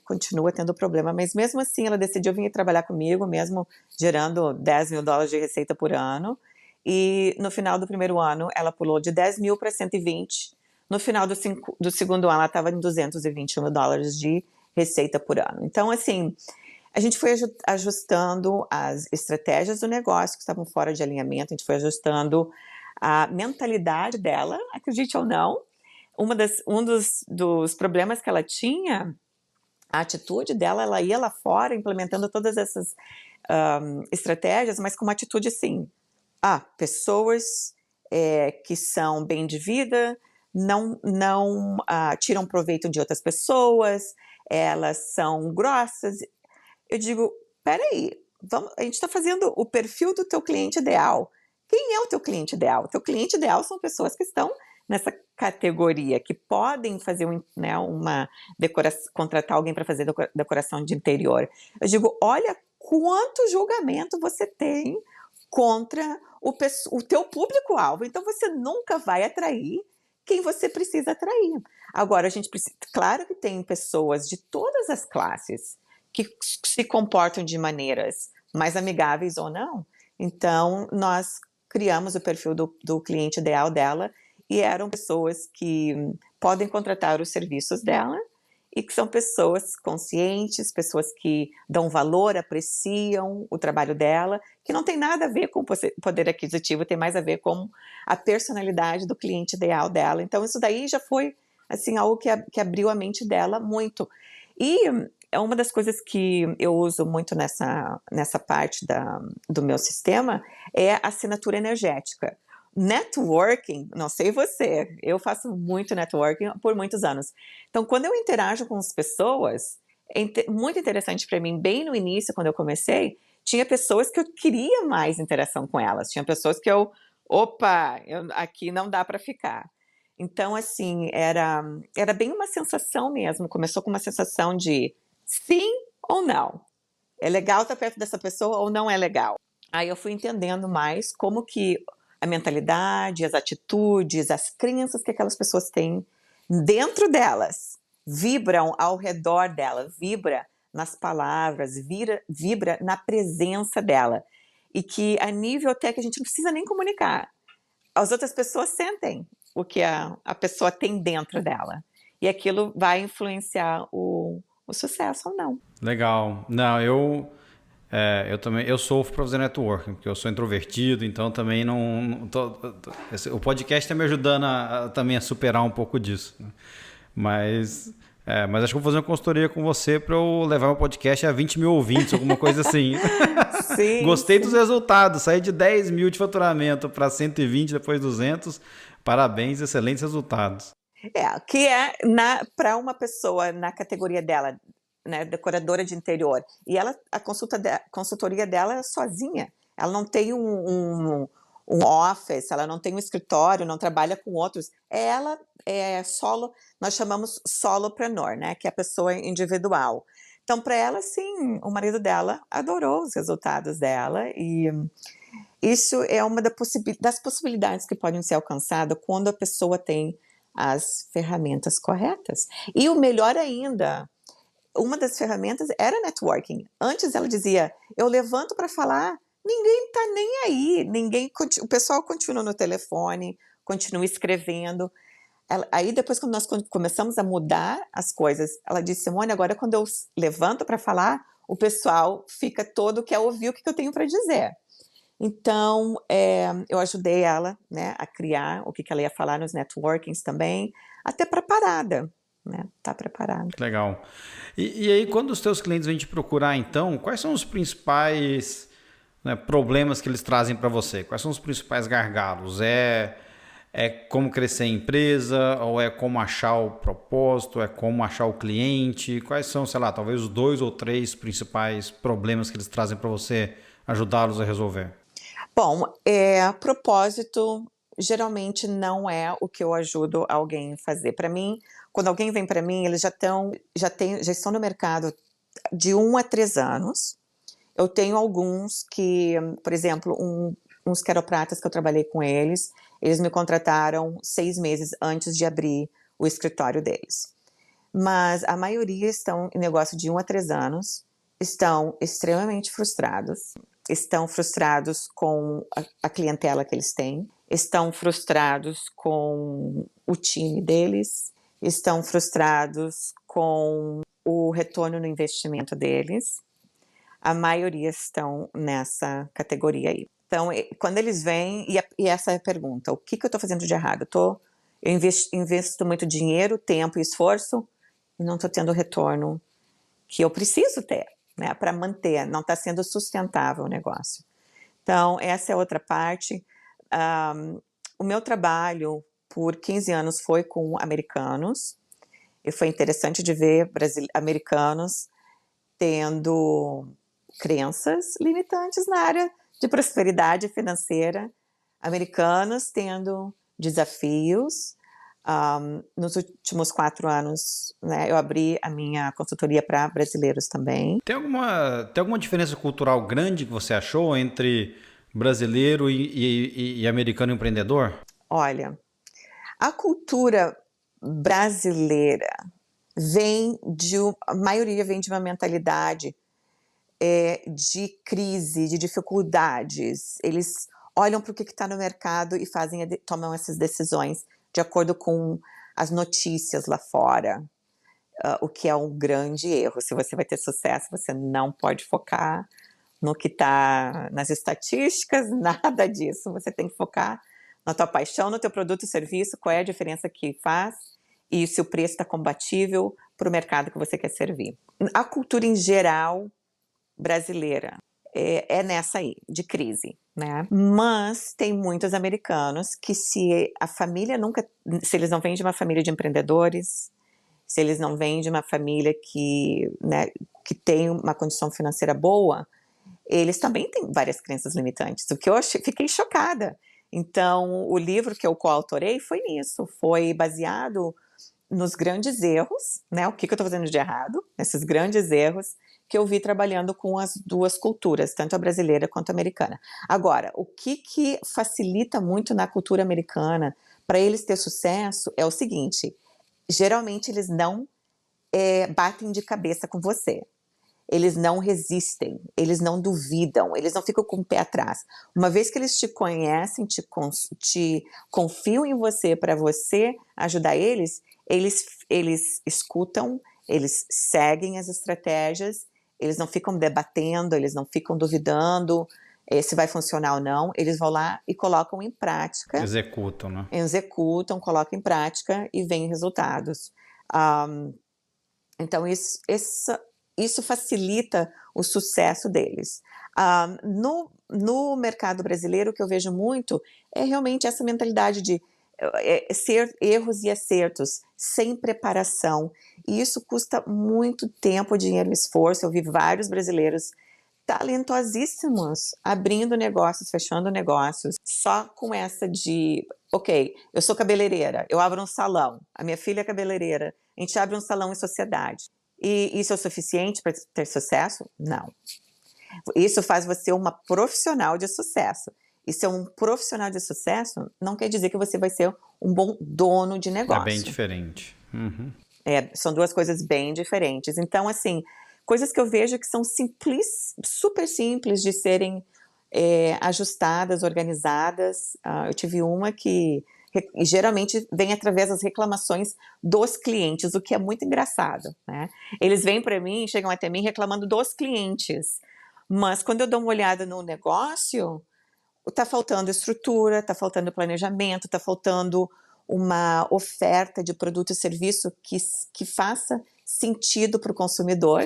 continua tendo problema, mas mesmo assim ela decidiu vir trabalhar comigo, mesmo gerando $10 mil de receita por ano, e no final do primeiro ano ela pulou de 10 mil para 120, no final do segundo ano ela estava em $221 mil de receita por ano. Então, assim, a gente foi ajustando as estratégias do negócio que estavam fora de alinhamento, a gente foi ajustando a mentalidade dela, acredite ou não. Um dos problemas que ela tinha, a atitude dela, ela ia lá fora implementando todas essas estratégias, mas com uma atitude assim, pessoas que são bem de vida, não tiram proveito de outras pessoas, elas são grossas. Eu digo, peraí, a gente está fazendo o perfil do teu cliente ideal. Quem é o teu cliente ideal? O teu cliente ideal são pessoas que estão nessa categoria, que podem fazer uma decoração, contratar alguém para fazer decoração de interior. Eu digo, olha quanto julgamento você tem contra o teu público-alvo. Então, você nunca vai atrair quem você precisa atrair. Agora, a gente precisa... Claro que tem pessoas de todas as classes que se comportam de maneiras mais amigáveis ou não. Então, nós criamos o perfil do cliente ideal dela e eram pessoas que podem contratar os serviços dela e que são pessoas conscientes, pessoas que dão valor, apreciam o trabalho dela, que não tem nada a ver com poder aquisitivo, tem mais a ver com a personalidade do cliente ideal dela. Então, isso daí já foi assim, algo que abriu a mente dela muito. E é uma das coisas que eu uso muito nessa parte do meu sistema é a assinatura energética. Networking, não sei você, eu faço muito networking por muitos anos. Então, quando eu interajo com as pessoas, muito interessante para mim, bem no início, quando eu comecei, tinha pessoas que eu queria mais interação com elas, tinha pessoas que aqui não dá para ficar. Então, assim, era bem uma sensação mesmo, começou com uma sensação de sim ou não. É legal estar perto dessa pessoa ou não é legal? Aí eu fui entendendo mais como que a mentalidade, as atitudes, as crenças que aquelas pessoas têm dentro delas vibram ao redor dela, vibra nas palavras, vibra na presença dela. E que a nível até que a gente não precisa nem comunicar. As outras pessoas sentem o que a pessoa tem dentro dela. E aquilo vai influenciar o sucesso ou não. Legal. Não, eu sofro para fazer networking, porque eu sou introvertido, então também o podcast está me ajudando também a superar um pouco disso. Né? Mas acho que vou fazer uma consultoria com você para eu levar meu podcast a 20 mil ouvintes, alguma coisa assim. Sim, Gostei sim. dos resultados, saí de 10 mil de faturamento para 120, depois 200. Parabéns, excelentes resultados. Que para uma pessoa na categoria dela, né, decoradora de interior, e a consultoria dela é sozinha, ela não tem um office, ela não tem um escritório, não trabalha com outros, ela é solo, nós chamamos solopreneur, né, que é a pessoa individual. Então, para ela, sim, o marido dela adorou os resultados dela e isso é uma das possibilidades que podem ser alcançadas quando a pessoa tem as ferramentas corretas. E o melhor ainda, uma das ferramentas era networking. Antes ela dizia, eu levanto para falar, ninguém está nem aí, o pessoal continua no telefone, continua escrevendo. Aí depois, quando nós começamos a mudar as coisas, ela disse, Simone, agora quando eu levanto para falar, o pessoal fica todo, quer ouvir o que eu tenho para dizer. Então, eu ajudei ela, né, a criar o que ela ia falar nos networkings também, até preparada, né, tá preparada. Legal. E aí, quando os teus clientes vêm te procurar, então, quais são os principais, né, problemas que eles trazem para você? Quais são os principais gargalos? É como crescer a empresa, ou é como achar o propósito, é como achar o cliente? Quais são, sei lá, talvez os 2 ou 3 principais problemas que eles trazem para você ajudá-los a resolver? Bom, propósito geralmente não é o que eu ajudo alguém a fazer. Para mim, quando alguém vem para mim, eles já estão no mercado de 1 a 3 anos. Eu tenho alguns que, por exemplo, uns quiropratas que eu trabalhei com eles me contrataram 6 meses antes de abrir o escritório deles. Mas a maioria estão em negócio de 1 a 3 anos, estão extremamente frustrados, estão frustrados com a clientela que eles têm, estão frustrados com o time deles, estão frustrados com o retorno no investimento deles. A maioria estão nessa categoria aí. Então, quando eles vêm, e essa é a pergunta, o que eu estou fazendo de errado? Eu investo muito dinheiro, tempo e esforço e não estou tendo o retorno que eu preciso ter, né, para manter, não está sendo sustentável o negócio. Então, essa é outra parte. O meu trabalho por 15 anos foi com americanos, e foi interessante de ver americanos tendo crenças limitantes na área de prosperidade financeira, americanos tendo desafios. Nos últimos 4 anos, né, eu abri a minha consultoria para brasileiros também. Tem alguma diferença cultural grande que você achou entre brasileiro e americano empreendedor? Olha, a cultura brasileira a maioria vem de uma mentalidade de crise, de dificuldades. Eles olham para o que está no mercado e tomam essas decisões de acordo com as notícias lá fora, o que é um grande erro. Se você vai ter sucesso, você não pode focar no que está nas estatísticas, nada disso. Você tem que focar na tua paixão, no teu produto e serviço, qual é a diferença que faz e se o preço está compatível para o mercado que você quer servir. A cultura em geral brasileira é nessa aí, de crise, né? Mas tem muitos americanos que se eles não vêm de uma família de empreendedores, se eles não vêm de uma família que, né, que tem uma condição financeira boa, eles também têm várias crenças limitantes, o que eu fiquei chocada. Então, o livro que eu coautorei foi nisso, foi baseado nos grandes erros, né? O que eu estou fazendo de errado, esses grandes erros que eu vi trabalhando com as duas culturas, tanto a brasileira quanto a americana. Agora, o que facilita muito na cultura americana para eles ter sucesso é o seguinte: geralmente eles não batem de cabeça com você. Eles não resistem, eles não duvidam, eles não ficam com o pé atrás. Uma vez que eles te conhecem, te confiam em você para você ajudar eles escutam, eles seguem as estratégias, eles não ficam debatendo, eles não ficam duvidando se vai funcionar ou não, eles vão lá e colocam em prática. Executam, né? Executam, colocam em prática e vêm resultados. Então, isso facilita o sucesso deles. No mercado brasileiro, o que eu vejo muito é realmente essa mentalidade de ser erros e acertos, sem preparação. E isso custa muito tempo, dinheiro e esforço. Eu vi vários brasileiros talentosíssimos abrindo negócios, fechando negócios, só com essa de, ok, eu sou cabeleireira, eu abro um salão, a minha filha é cabeleireira, a gente abre um salão em sociedade. E isso é o suficiente para ter sucesso? Não. Isso faz você uma profissional de sucesso. E ser um profissional de sucesso não quer dizer que você vai ser um bom dono de negócio. É bem diferente. Uhum. São duas coisas bem diferentes. Então, assim, coisas que eu vejo que são super simples de serem ajustadas, organizadas. Eu tive uma que E geralmente vem através das reclamações dos clientes, o que é muito engraçado, né? Eles vêm para mim, chegam até mim reclamando dos clientes, mas quando eu dou uma olhada no negócio, está faltando estrutura, está faltando planejamento, está faltando uma oferta de produto e serviço que faça sentido para o consumidor.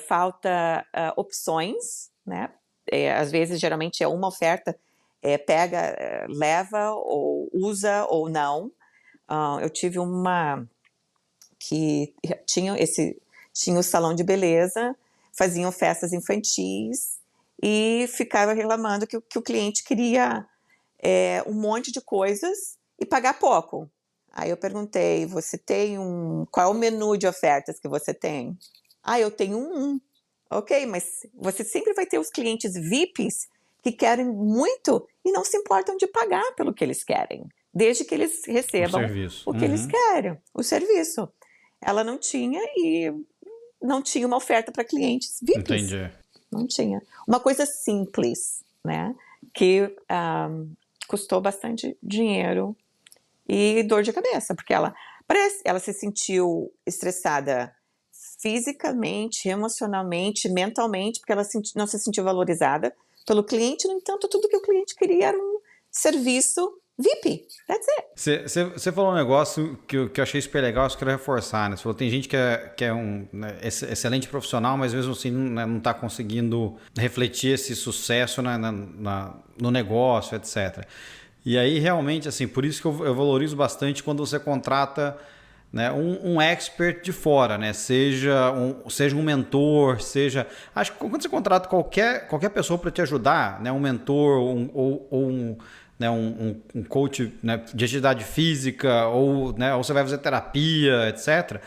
Falta opções, né? Às vezes, geralmente, é uma oferta, pega, leva, ou usa, ou não. Eu tive uma que tinha o salão de beleza, faziam festas infantis e ficava reclamando que o cliente queria um monte de coisas e pagar pouco. Aí eu perguntei, qual é o menu de ofertas que você tem? Eu tenho um. Ok, mas você sempre vai ter os clientes VIPs que querem muito e não se importam de pagar pelo que eles querem, desde que eles recebam o que eles querem, o serviço. Ela não tinha e não tinha uma oferta para clientes VIPs. Entendi. Não tinha. Uma coisa simples, né? Que custou bastante dinheiro e dor de cabeça, porque ela se sentiu estressada fisicamente, emocionalmente, mentalmente, porque ela não se sentiu valorizada pelo cliente. No entanto, tudo que o cliente queria era um serviço VIP. That's it. Você falou um negócio que eu achei super legal, acho que eu quero reforçar, né? Você falou que tem gente que é um, né, excelente profissional, mas mesmo assim não está conseguindo refletir esse sucesso no negócio, etc. E aí, realmente, assim, por isso que eu valorizo bastante quando você contrata, né, um expert de fora, né? Seja um mentor, acho que quando você contrata qualquer pessoa para te ajudar, né? Um mentor né, um coach, né, de atividade física, ou você vai fazer terapia, etc.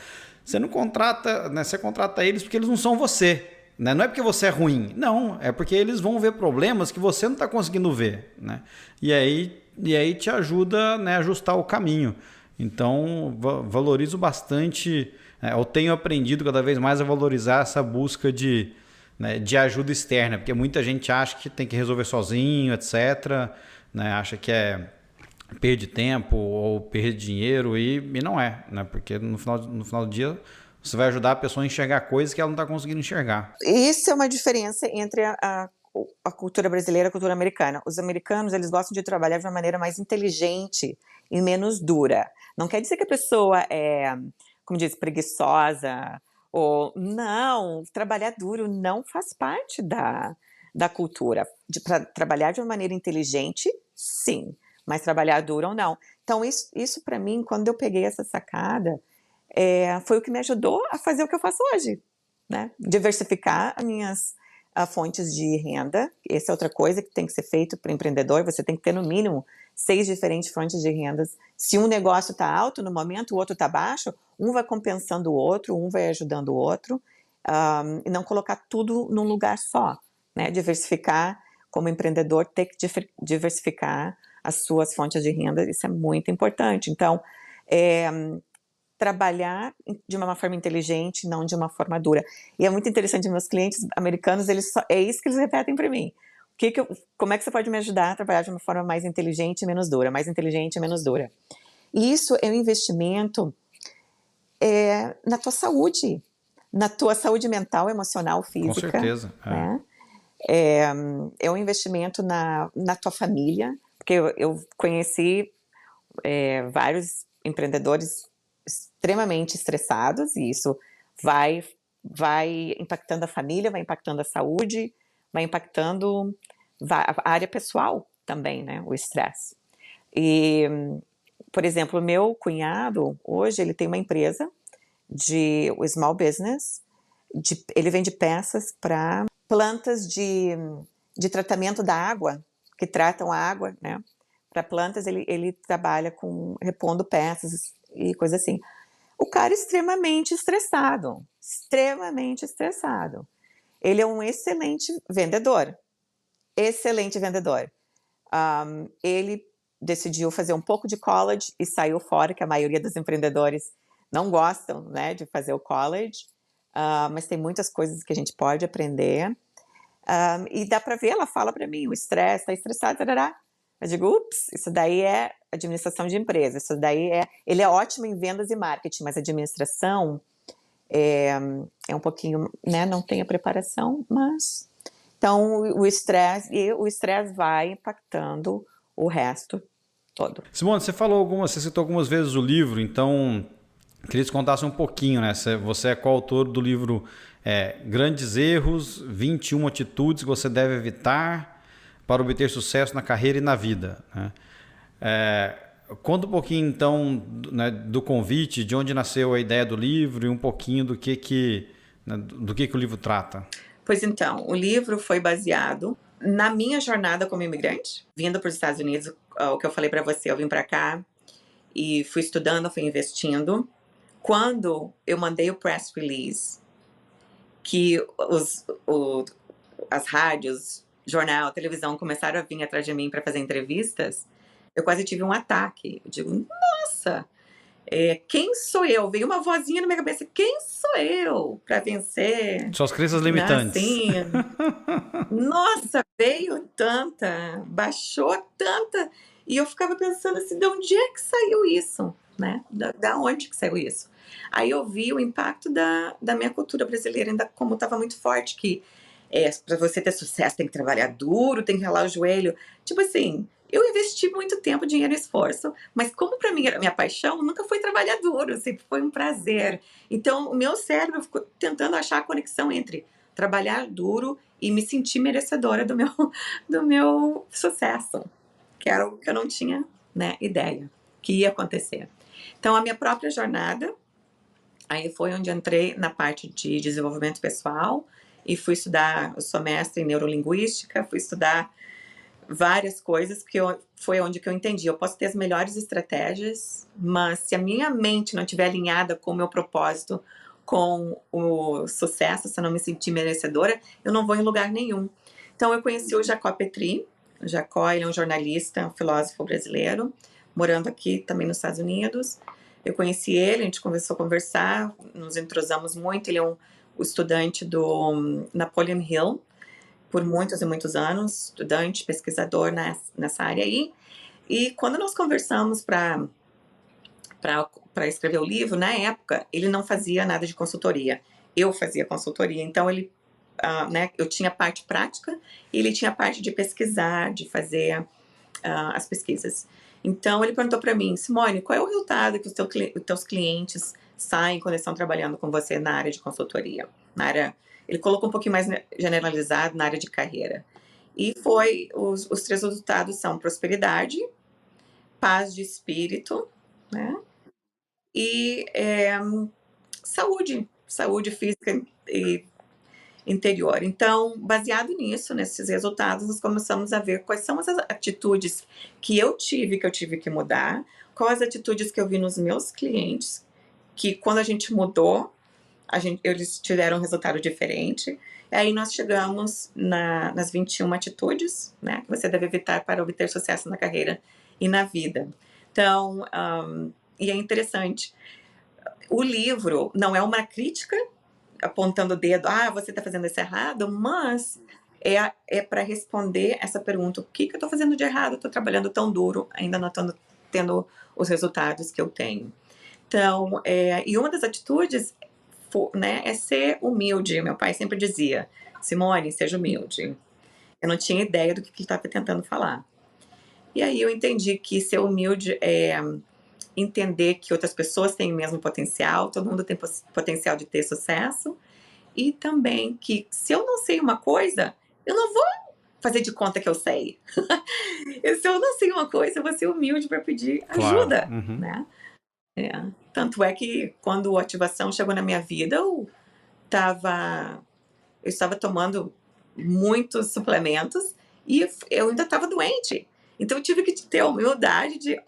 Você não contrata, né, você contrata eles porque eles não são você. Né? Não é porque você é ruim, não. É porque eles vão ver problemas que você não está conseguindo ver. Né? E aí te ajuda, né, a ajustar o caminho. Então, valorizo bastante. Eu tenho aprendido cada vez mais a valorizar essa busca de ajuda externa, porque muita gente acha que tem que resolver sozinho, etc. Né? Acha que perde tempo ou perde dinheiro e não é, né? Porque no final do dia você vai ajudar a pessoa a enxergar coisas que ela não está conseguindo enxergar. Isso é uma diferença entre a cultura brasileira e a cultura americana. Os americanos, eles gostam de trabalhar de uma maneira mais inteligente e menos dura. Não quer dizer que a pessoa é, como diz, preguiçosa, ou não, trabalhar duro não faz parte da cultura. Para trabalhar de uma maneira inteligente, sim, mas trabalhar duro ou não. Então, isso para mim, quando eu peguei essa sacada, foi o que me ajudou a fazer o que eu faço hoje, né? Diversificar as minhas fontes de renda. Essa é outra coisa que tem que ser feito para o empreendedor. Você tem que ter, no mínimo, 6 diferentes fontes de rendas. Se um negócio está alto no momento, o outro está baixo, um vai compensando o outro, um vai ajudando o outro, e não colocar tudo num lugar só, né? Diversificar, como empreendedor, ter que diversificar as suas fontes de renda, isso é muito importante. Então, trabalhar de uma forma inteligente, não de uma forma dura. E é muito interessante, meus clientes americanos, é isso que eles repetem para mim. Como é que você pode me ajudar a trabalhar de uma forma mais inteligente e menos dura? Mais inteligente e menos dura. E isso é um investimento na tua saúde mental, emocional, física. Com certeza. Né? É um investimento na tua família, porque eu conheci vários empreendedores extremamente estressados, e isso vai impactando a família, vai impactando a saúde, vai impactando a área pessoal também, né, o estresse. E, por exemplo, o meu cunhado, hoje, ele tem uma empresa o small business, ele vende peças para plantas de tratamento da água, que tratam a água, né, para plantas. Ele trabalha repondo peças e coisa assim. O cara é extremamente estressado. Ele é um excelente vendedor. Ele decidiu fazer um pouco de college e saiu fora, que a maioria dos empreendedores não gostam, né, de fazer o college, mas tem muitas coisas que a gente pode aprender. E dá para ver, ela fala para mim, o estresse, está estressado, tarará. Eu digo: "Ups, isso daí é administração de empresa, isso daí é". Ele é ótimo em vendas e marketing, mas administração é é um pouquinho, né, não tem a preparação, mas então o estresse vai impactando o resto todo. Simone, você citou algumas vezes o livro, então queria que você contasse um pouquinho, né? Você é coautor do livro Grandes Erros, 21 Atitudes que você deve evitar para obter sucesso na carreira e na vida, né? Conta um pouquinho, então, né, do convite, de onde nasceu a ideia do livro e um pouquinho do que o livro trata. Pois então, o livro foi baseado na minha jornada como imigrante, vindo para os Estados Unidos, o que eu falei para você, eu vim para cá e fui estudando, fui investindo. Quando eu mandei o press release, que as rádios, jornal, televisão começaram a vir atrás de mim para fazer entrevistas, eu quase tive um ataque. Eu digo: "Nossa, quem sou eu?". Veio uma vozinha na minha cabeça: "Quem sou eu para vencer?", Suas crenças né, limitantes. assim. Nossa, veio tanta, baixou tanta, e eu ficava pensando assim: "De onde é que saiu isso?", né, da onde que saiu isso? Aí eu vi o impacto da minha cultura brasileira, ainda como estava muito forte, que, pra você ter sucesso tem que trabalhar duro, tem que ralar o joelho. Tipo assim, eu investi muito tempo, dinheiro e esforço, mas como para mim era minha paixão, nunca foi trabalhar duro, sempre foi um prazer. Então o meu cérebro ficou tentando achar a conexão entre trabalhar duro e me sentir merecedora do meu do meu sucesso, que era o que eu não tinha, né, ideia que ia acontecer. Então a minha própria jornada, aí foi onde entrei na parte de desenvolvimento pessoal e fui estudar. Eu sou mestre em neurolinguística, fui estudar várias coisas, que foi onde que eu entendi, eu posso ter as melhores estratégias, mas se a minha mente não estiver alinhada com o meu propósito, com o sucesso, se eu não me sentir merecedora, eu não vou em lugar nenhum. Então eu conheci o Jacó Petri. O Jacó, ele é um jornalista, um filósofo brasileiro, morando aqui também nos Estados Unidos. Eu conheci ele, a gente começou a conversar, nos entrosamos muito. Ele é o estudante do Napoleon Hill, por muitos e muitos anos, estudante, pesquisador nessa área aí. E quando nós conversamos para escrever o livro, na época, ele não fazia nada de consultoria. Eu fazia consultoria, então ele, né, eu tinha a parte prática e ele tinha a parte de pesquisar, de fazer as pesquisas. Então ele perguntou para mim: "Simone, qual é o resultado que os teus clientes saem quando eles estão trabalhando com você na área de consultoria?". Na área, ele colocou um pouquinho mais generalizado, na área de carreira. E foi os 3 resultados são prosperidade, paz de espírito, né, e, saúde física e interior. Então, baseado nisso, nesses resultados, nós começamos a ver quais são as atitudes que eu tive que mudar, quais as atitudes que eu vi nos meus clientes, que quando a gente mudou, eles tiveram um resultado diferente. E aí nós chegamos nas 21 atitudes, né, que você deve evitar para obter sucesso na carreira e na vida. Então, e é interessante, o livro não é uma crítica apontando o dedo: "Ah, você está fazendo isso errado", mas é para responder essa pergunta: "O que que eu estou fazendo de errado? Estou trabalhando tão duro, ainda não estou tendo os resultados que eu tenho". Então, e uma das atitudes, né, é ser humilde. Meu pai sempre dizia: "Simone, seja humilde". Eu não tinha ideia do que ele estava tentando falar. E aí eu entendi que ser humilde é entender que outras pessoas têm o mesmo potencial, todo mundo tem potencial de ter sucesso, e também que se eu não sei uma coisa, eu não vou fazer de conta que eu sei. Se eu não sei uma coisa, eu vou ser humilde para pedir Claro. ajuda, Uhum. né. É. Tanto é que quando a ativação chegou na minha vida, estava eu estava tomando muitos suplementos e eu ainda estava doente. Então eu tive que ter a humildade de,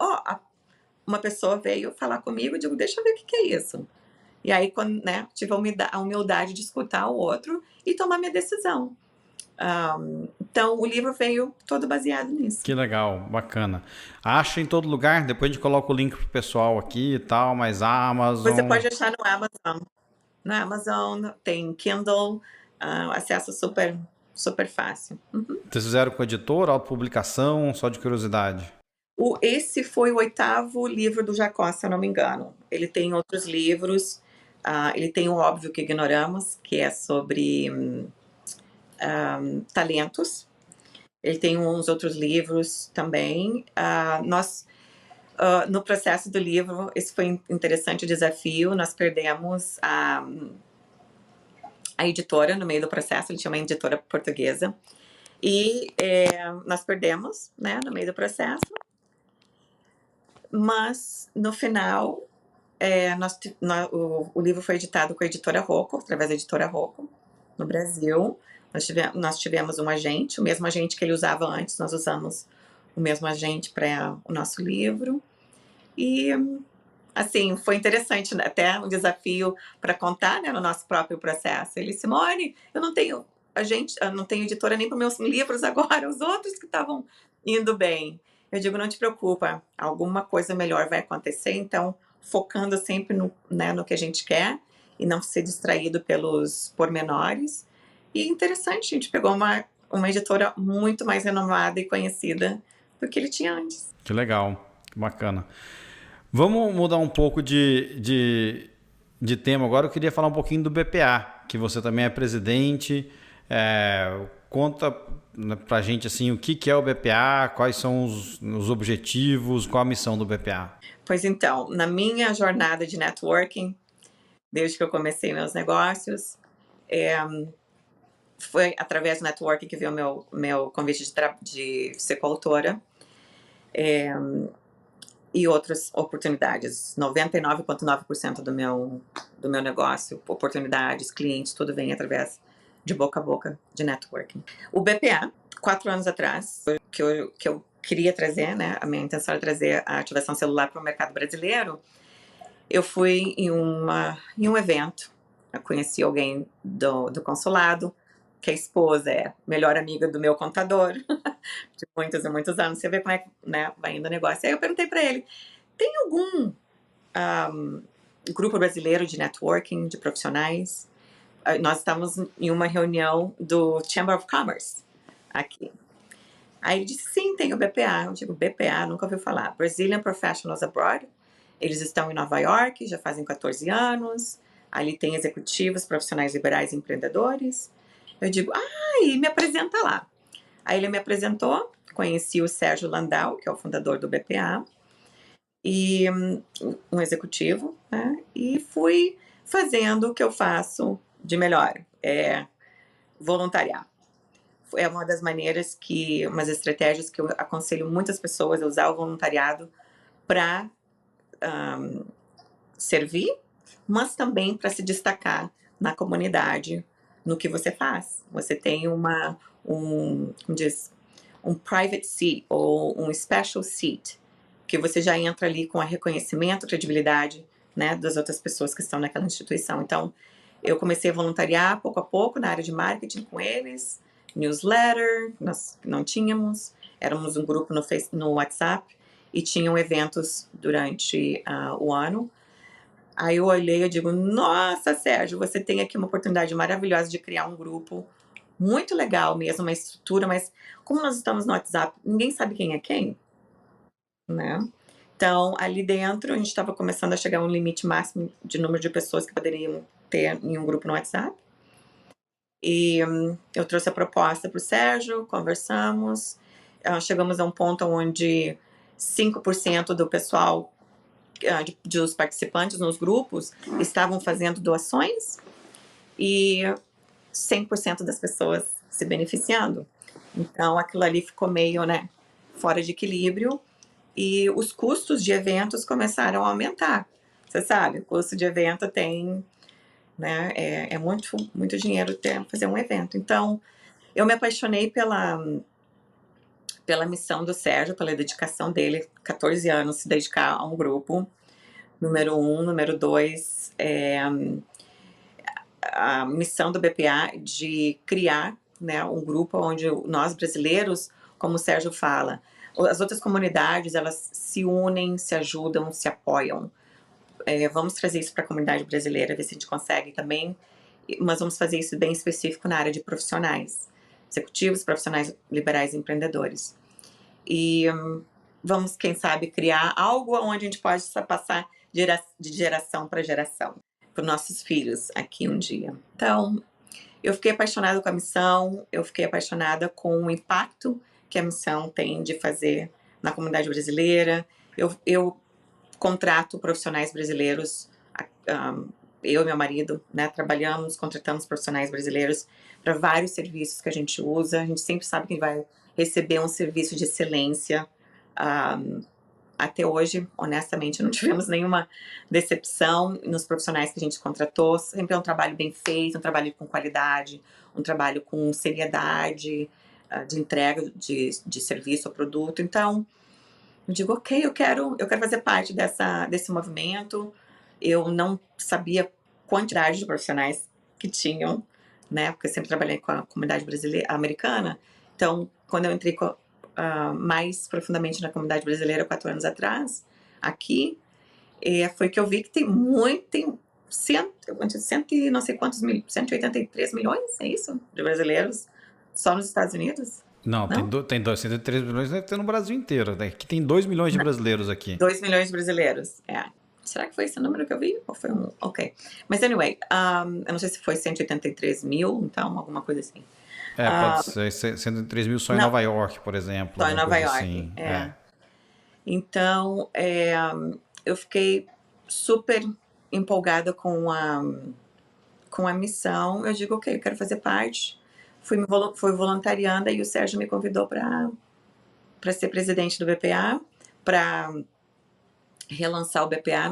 uma pessoa veio falar comigo, eu digo: "Deixa eu ver o que que é isso". E aí quando, né, tive a humildade de escutar o outro e tomar minha decisão. Então o livro veio todo baseado nisso. Que legal, bacana. Acha em todo lugar, depois a gente coloca o link pro pessoal aqui e tal, mas a Você Amazon. pode achar no Amazon. Na Amazon tem Kindle, acesso super, super fácil. Uhum. Vocês fizeram com editor, autopublicação, só de curiosidade? Esse foi o 8º livro do Jacó, se eu não me engano. Ele tem outros livros, ele tem o Óbvio que Ignoramos, que é sobre talentos. Ele tem uns outros livros também. No processo do livro, esse foi interessante o desafio, nós perdemos a editora no meio do processo, ele tinha uma editora portuguesa, e nós perdemos, né, no meio do processo, mas no final o livro foi editado com a editora Rocco, através da editora Rocco, no Brasil. Nós tivemos um agente, o mesmo agente que ele usava antes, nós usamos o mesmo agente para o nosso livro. E, assim, foi interessante, né? Até um desafio para contar, né, no nosso próprio processo. Ele disse, Simone, eu não tenho editora nem para meus livros agora, os outros que estavam indo bem. Eu digo, não te preocupa, alguma coisa melhor vai acontecer, então focando sempre no que a gente quer e não ser distraído pelos pormenores. E interessante, a gente pegou uma editora muito mais renomada e conhecida do que ele tinha antes. Que legal, que bacana. Vamos mudar um pouco de tema agora. Eu queria falar um pouquinho do BPA, que você também é presidente. Conta pra gente assim, o que é o BPA, quais são os objetivos, qual a missão do BPA? Pois então, na minha jornada de networking, desde que eu comecei meus negócios, foi através do networking que veio meu convite de ser coautora. E outras oportunidades. 99,9% do meu negócio, oportunidades, clientes, tudo vem através de boca a boca, de networking. O BPA, 4 anos atrás, que eu queria trazer, né, a minha intenção era trazer a ativação celular para o mercado brasileiro, eu fui em um evento, eu conheci alguém do consulado, que a esposa é melhor amiga do meu contador, de muitos e muitos anos. Você vê como é que, né, vai indo o negócio. Aí eu perguntei para ele, tem algum grupo brasileiro de networking, de profissionais? Nós estávamos em uma reunião do Chamber of Commerce aqui. Aí ele disse, sim, tem o BPA. Eu digo, BPA, nunca ouviu falar. Brazilian Professionals Abroad. Eles estão em Nova York, já fazem 14 anos. Ali tem executivos, profissionais liberais e empreendedores. Eu digo, e me apresenta lá. Aí ele me apresentou, conheci o Sérgio Landau, que é o fundador do BPA, e um executivo, né? E fui fazendo o que eu faço de melhor, voluntariar. É uma das maneiras umas estratégias que eu aconselho muitas pessoas a usar o voluntariado para servir, mas também para se destacar na comunidade, no que você faz. Você tem um private seat ou um special seat, que você já entra ali com a reconhecimento, credibilidade, né, das outras pessoas que estão naquela instituição. Então, eu comecei a voluntariar pouco a pouco na área de marketing com eles, newsletter, nós não tínhamos, éramos um grupo no WhatsApp e tinham eventos durante o ano. Aí eu olhei e digo, nossa, Sérgio, você tem aqui uma oportunidade maravilhosa de criar um grupo muito legal mesmo, uma estrutura, mas como nós estamos no WhatsApp, ninguém sabe quem é quem, né? Então, ali dentro, a gente estava começando a chegar a um limite máximo de número de pessoas que poderiam ter em um grupo no WhatsApp. E eu trouxe a proposta para o Sérgio, conversamos, chegamos a um ponto onde 5% do pessoal, dos participantes nos grupos, estavam fazendo doações e 100% das pessoas se beneficiando. Então, aquilo ali ficou meio, né, fora de equilíbrio e os custos de eventos começaram a aumentar. Você sabe, o custo de evento tem, né, é muito, muito dinheiro fazer um evento. Então, eu me apaixonei pela missão do Sérgio, pela dedicação dele, 14 anos se dedicar a um grupo, número 1. Número 2, a missão do BPA de criar, né, um grupo onde nós brasileiros, como o Sérgio fala, as outras comunidades, elas se unem, se ajudam, se apoiam. Vamos trazer isso para a comunidade brasileira, ver se a gente consegue também, mas vamos fazer isso bem específico na área de profissionais. executivos, profissionais liberais e empreendedores. E vamos, quem sabe, criar algo onde a gente pode passar de geração para geração, para os nossos filhos aqui um dia. Então, eu fiquei apaixonada com a missão, eu fiquei apaixonada com o impacto que a missão tem de fazer na comunidade brasileira. Eu contrato profissionais brasileiros, eu e meu marido, né, contratamos profissionais brasileiros para vários serviços que a gente usa. A gente sempre sabe que vai receber um serviço de excelência. Até hoje, honestamente, não tivemos nenhuma decepção nos profissionais que a gente contratou. Sempre é um trabalho bem feito, um trabalho com qualidade, um trabalho com seriedade, de entrega de serviço ou produto. Então, eu digo, ok, eu quero fazer parte desse movimento. Eu não sabia a quantidade de profissionais que tinham, né? Porque eu sempre trabalhei com a comunidade brasileira, americana. Então, quando eu entrei mais profundamente na comunidade brasileira 4 anos atrás, aqui, foi que eu vi que tem cento e não sei quantos 183 milhões, é isso? De brasileiros só nos Estados Unidos? Não, tem 103 milhões, deve ter no Brasil inteiro. Né? Aqui tem 2 milhões de brasileiros aqui. 2 milhões de brasileiros, Será que foi esse o número que eu vi? Ou foi um? Ok. Mas, anyway, eu não sei se foi 183 mil, então, alguma coisa assim. Pode ser 103 mil só em Nova York, por exemplo. Só em Nova York, assim. Então, eu fiquei super empolgada com a missão. Eu digo, ok, eu quero fazer parte. Fui voluntariando e o Sérgio me convidou para ser presidente do BPA, para relançar o BPA.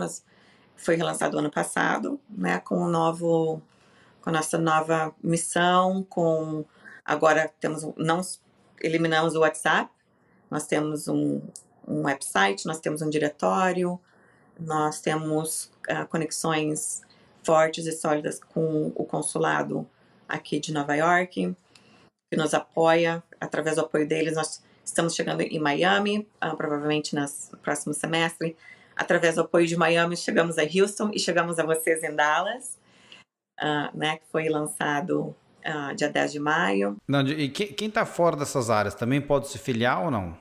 Foi relançado ano passado, né, com a nossa nova missão, agora não eliminamos o WhatsApp, nós temos um website, nós temos um diretório, nós temos conexões fortes e sólidas com o consulado aqui de Nova York, que nos apoia. Através do apoio deles, nós estamos chegando em Miami, provavelmente no próximo semestre. Através do apoio de Miami, chegamos a Houston e chegamos a vocês em Dallas, né, que foi lançado dia 10 de maio. Não, e quem está fora dessas áreas também pode se filiar ou não?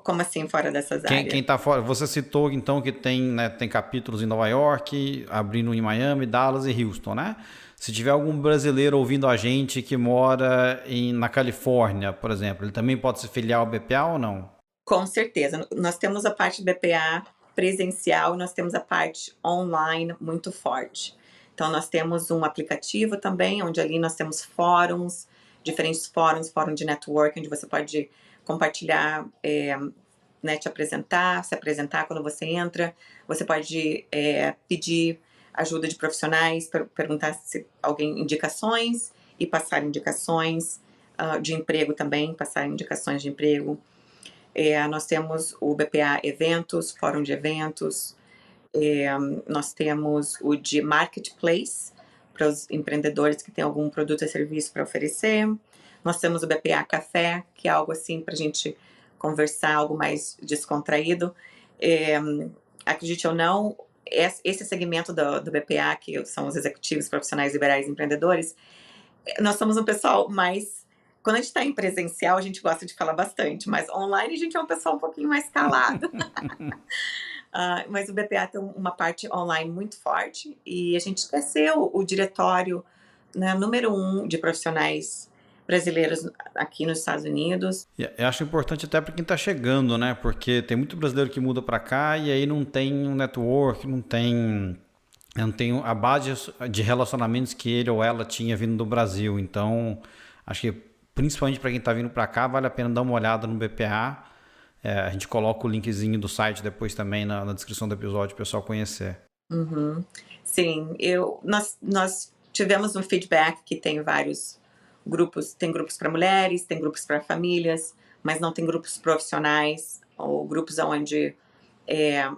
Como assim fora dessas áreas? Quem está fora? Você citou então que tem capítulos em Nova York, abrindo em Miami, Dallas e Houston, né? Se tiver algum brasileiro ouvindo a gente que mora na Califórnia, por exemplo, ele também pode se filiar ao BPA ou não? Com certeza. Nós temos a parte do BPA presencial e nós temos a parte online muito forte. Então, nós temos um aplicativo também, onde ali nós temos fóruns, diferentes fóruns, fórum de networking, onde você pode compartilhar, né, se apresentar quando você entra. Você pode pedir ajuda de profissionais, perguntar se alguém indicações e passar indicações de emprego também, passar indicações de emprego. Nós temos o BPA Eventos, Fórum de Eventos, nós temos o de Marketplace, para os empreendedores que têm algum produto ou serviço para oferecer. Nós temos o BPA Café, que é algo assim para a gente conversar, algo mais descontraído. Acredite ou não, esse segmento do BPA, que são os executivos, profissionais liberais e empreendedores, nós somos um pessoal mais... Quando a gente está em presencial, a gente gosta de falar bastante, mas online a gente é um pessoal um pouquinho mais calado. Mas o BPA tem uma parte online muito forte e a gente quer ser o diretório, né, número 1 de profissionais brasileiros aqui nos Estados Unidos. Eu acho importante até para quem está chegando, né? Porque tem muito brasileiro que muda para cá e aí não tem um network, não tem a base de relacionamentos que ele ou ela tinha vindo do Brasil. Então, acho que principalmente para quem está vindo para cá, vale a pena dar uma olhada no BPA. A gente coloca o linkzinho do site depois também na descrição do episódio para o pessoal conhecer. Uhum. Sim, nós tivemos um feedback que tem vários grupos, tem grupos para mulheres, tem grupos para famílias, mas não tem grupos profissionais, ou grupos onde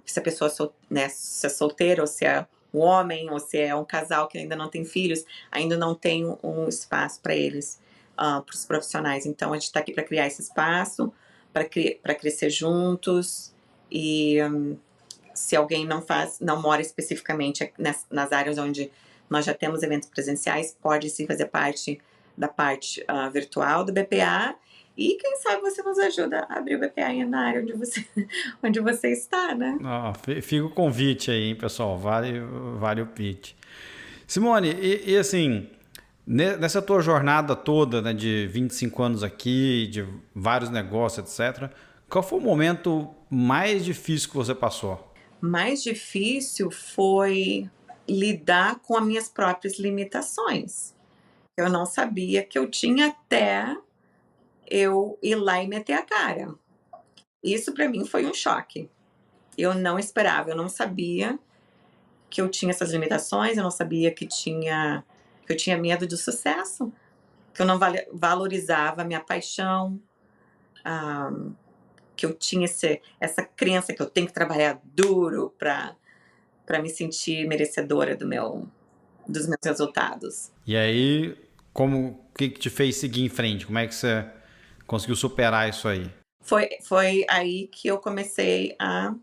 se a pessoa se é solteira, ou se é um homem, ou se é um casal que ainda não tem filhos, ainda não tem um espaço para eles, para os profissionais. Então, a gente está aqui para criar esse espaço, para crescer juntos, e se alguém não mora especificamente nas áreas onde nós já temos eventos presenciais, pode sim fazer parte da parte virtual do BPA, e quem sabe você nos ajuda a abrir o BPA na área onde você está, né? Fica o convite aí, hein, pessoal, vale o pitch. Simone, e assim, nessa tua jornada toda, né, de 25 anos aqui, de vários negócios, etc., qual foi o momento mais difícil que você passou? Mais difícil foi lidar com as minhas próprias limitações. Eu não sabia que eu tinha até eu ir lá e meter a cara. Isso para mim foi um choque. Eu não esperava, eu não sabia que eu tinha essas limitações, eu não sabia que eu tinha medo do sucesso, que eu não valorizava a minha paixão, ah, que eu tinha essa crença que eu tenho que trabalhar duro para me sentir merecedora dos meus resultados. E aí, o que te fez seguir em frente? Como é que você conseguiu superar isso aí? Foi aí que eu comecei a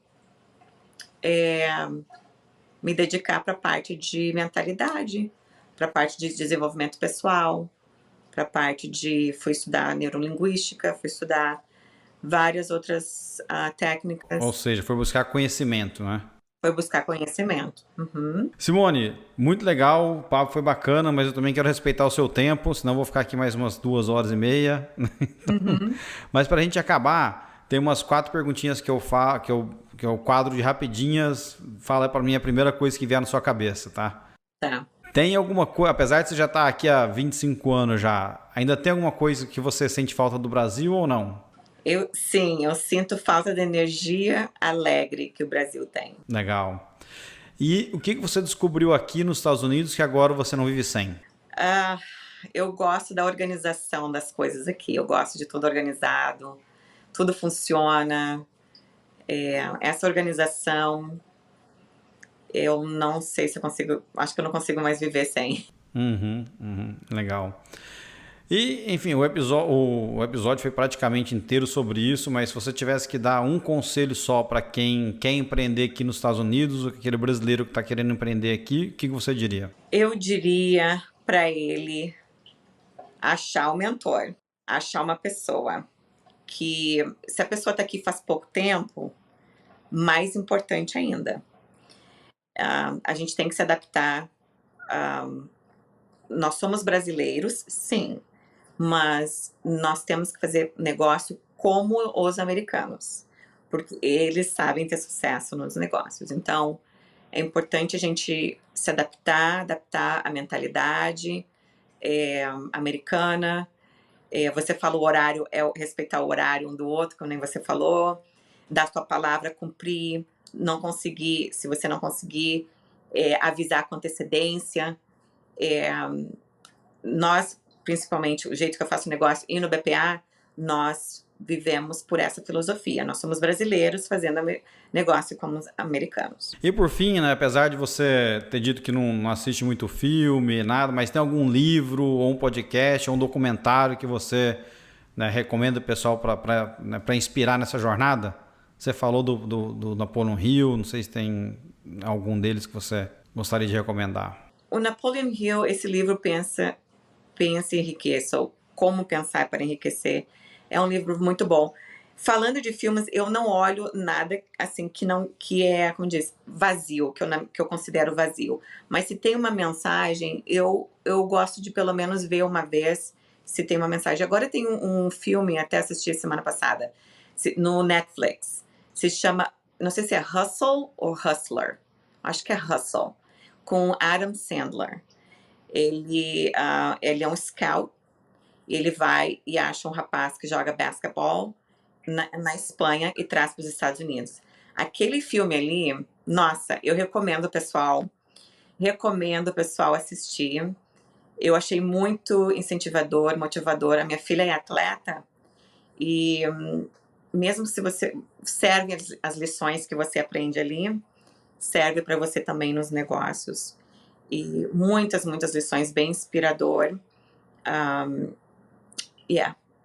me dedicar para a parte de mentalidade, para a parte de desenvolvimento pessoal, para a parte fui estudar neurolinguística, fui estudar várias outras técnicas. Ou seja, foi buscar conhecimento, né? Foi buscar conhecimento. Uhum. Simone, muito legal, o papo foi bacana, mas eu também quero respeitar o seu tempo, senão eu vou ficar aqui mais umas 2 horas e meia. Uhum. Mas para a gente acabar, tem umas 4 perguntinhas que é o quadro de rapidinhas. Fala para mim a primeira coisa que vier na sua cabeça, tá? Tá. Tem alguma coisa, apesar de você já estar aqui há 25 anos já, ainda tem alguma coisa que você sente falta do Brasil ou não? Sim, eu sinto falta da energia alegre que o Brasil tem. Legal. E o que você descobriu aqui nos Estados Unidos que agora você não vive sem? Eu gosto da organização das coisas aqui. Eu gosto de tudo organizado, tudo funciona. Essa organização, eu não sei se eu consigo. Acho que eu não consigo mais viver sem. Legal. E, enfim, o episódio foi praticamente inteiro sobre isso, mas se você tivesse que dar um conselho só para quem quer empreender aqui nos Estados Unidos, ou aquele brasileiro que está querendo empreender aqui, o que você diria? Eu diria para ele achar um mentor, achar uma pessoa que, se a pessoa está aqui faz pouco tempo, mais importante ainda. A gente tem que se adaptar. Nós somos brasileiros, sim, mas nós temos que fazer negócio como os americanos, porque eles sabem ter sucesso nos negócios. Então, é importante a gente se adaptar à mentalidade americana. Você fala o horário, respeitar o horário um do outro, como nem você falou, dar sua palavra, cumprir, não conseguir, se você não conseguir, avisar com antecedência. Nós, principalmente, o jeito que eu faço negócio e no BPA, nós vivemos por essa filosofia. Nós somos brasileiros fazendo negócio como os americanos. E por fim, né, apesar de você ter dito que não assiste muito filme, nada, mas tem algum livro, ou um podcast, ou um documentário que você, né, recomenda o pessoal para inspirar nessa jornada? Você falou do Napoleon Hill, não sei se tem algum deles que você gostaria de recomendar. O Napoleon Hill, esse livro Pensa e Enriqueça, ou Como Pensar para Enriquecer, é um livro muito bom. Falando de filmes, eu não olho nada assim que é, como diz, vazio, que eu considero vazio. Mas se tem uma mensagem, eu gosto de pelo menos ver uma vez se tem uma mensagem. Agora tem um filme, até assisti semana passada, no Netflix. Se chama, não sei se é Hustle ou Hustler. Acho que é Hustle, com Adam Sandler. Ele é um scout. Ele vai e acha um rapaz que joga basquetebol na Espanha e traz para os Estados Unidos. Aquele filme ali, nossa, eu recomendo o pessoal assistir. Eu achei muito incentivador, motivador. A minha filha é atleta e mesmo se você serve as lições que você aprende ali, serve para você também nos negócios. E muitas lições, bem inspirador.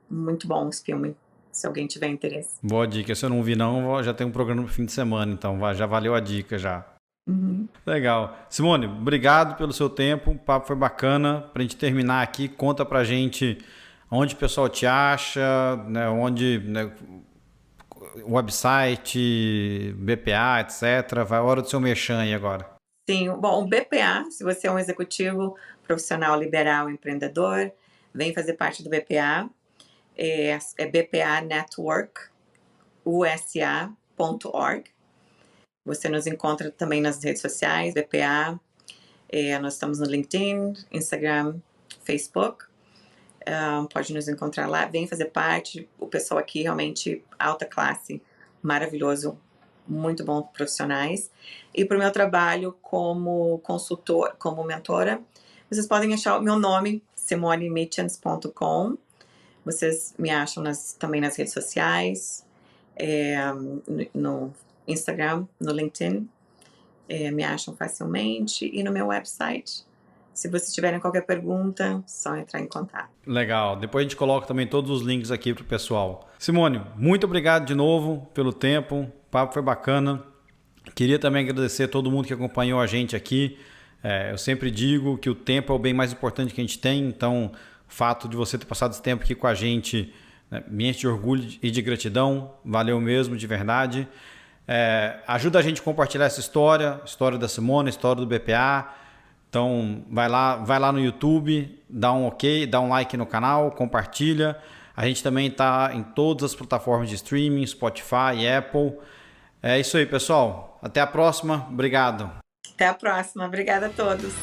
Muito bom esse filme, se alguém tiver interesse. Boa dica. Se eu não vi não, já tem um programa no fim de semana, então já valeu a dica já. Uhum. Legal. Simone, obrigado pelo seu tempo. O papo foi bacana. Para a gente terminar aqui, conta pra gente onde o pessoal te acha, né, onde, né, website, BPA, etc. Vai a hora do seu merchan aí agora. Sim, bom, o BPA, se você é um executivo, profissional liberal, empreendedor, vem fazer parte do BPA. É BPA Network, usa.org. Você nos encontra também nas redes sociais, BPA. Nós estamos no LinkedIn, Instagram, Facebook. Pode nos encontrar lá, vem fazer parte. O pessoal aqui realmente alta classe, maravilhoso, muito bons profissionais. E para o meu trabalho como consultor, como mentora, vocês podem achar o meu nome, simonemitchens.com. Vocês me acham também nas redes sociais, no Instagram, no LinkedIn, me acham facilmente, e no meu website. Se vocês tiverem qualquer pergunta, só entrar em contato. Legal. Depois a gente coloca também todos os links aqui para o pessoal. Simone, muito obrigado de novo pelo tempo. O papo foi bacana. Queria também agradecer a todo mundo que acompanhou a gente aqui. Eu sempre digo que o tempo é o bem mais importante que a gente tem. Então, o fato de você ter passado esse tempo aqui com a gente, né, me enche de orgulho e de gratidão. Valeu mesmo, de verdade. Ajuda a gente a compartilhar essa história, a história da Simone, a história do BPA. Então, vai lá no YouTube, dá um ok, dá um like no canal, compartilha. A gente também está em todas as plataformas de streaming, Spotify, Apple. É isso aí, pessoal. Até a próxima. Obrigado. Até a próxima. Obrigada a todos.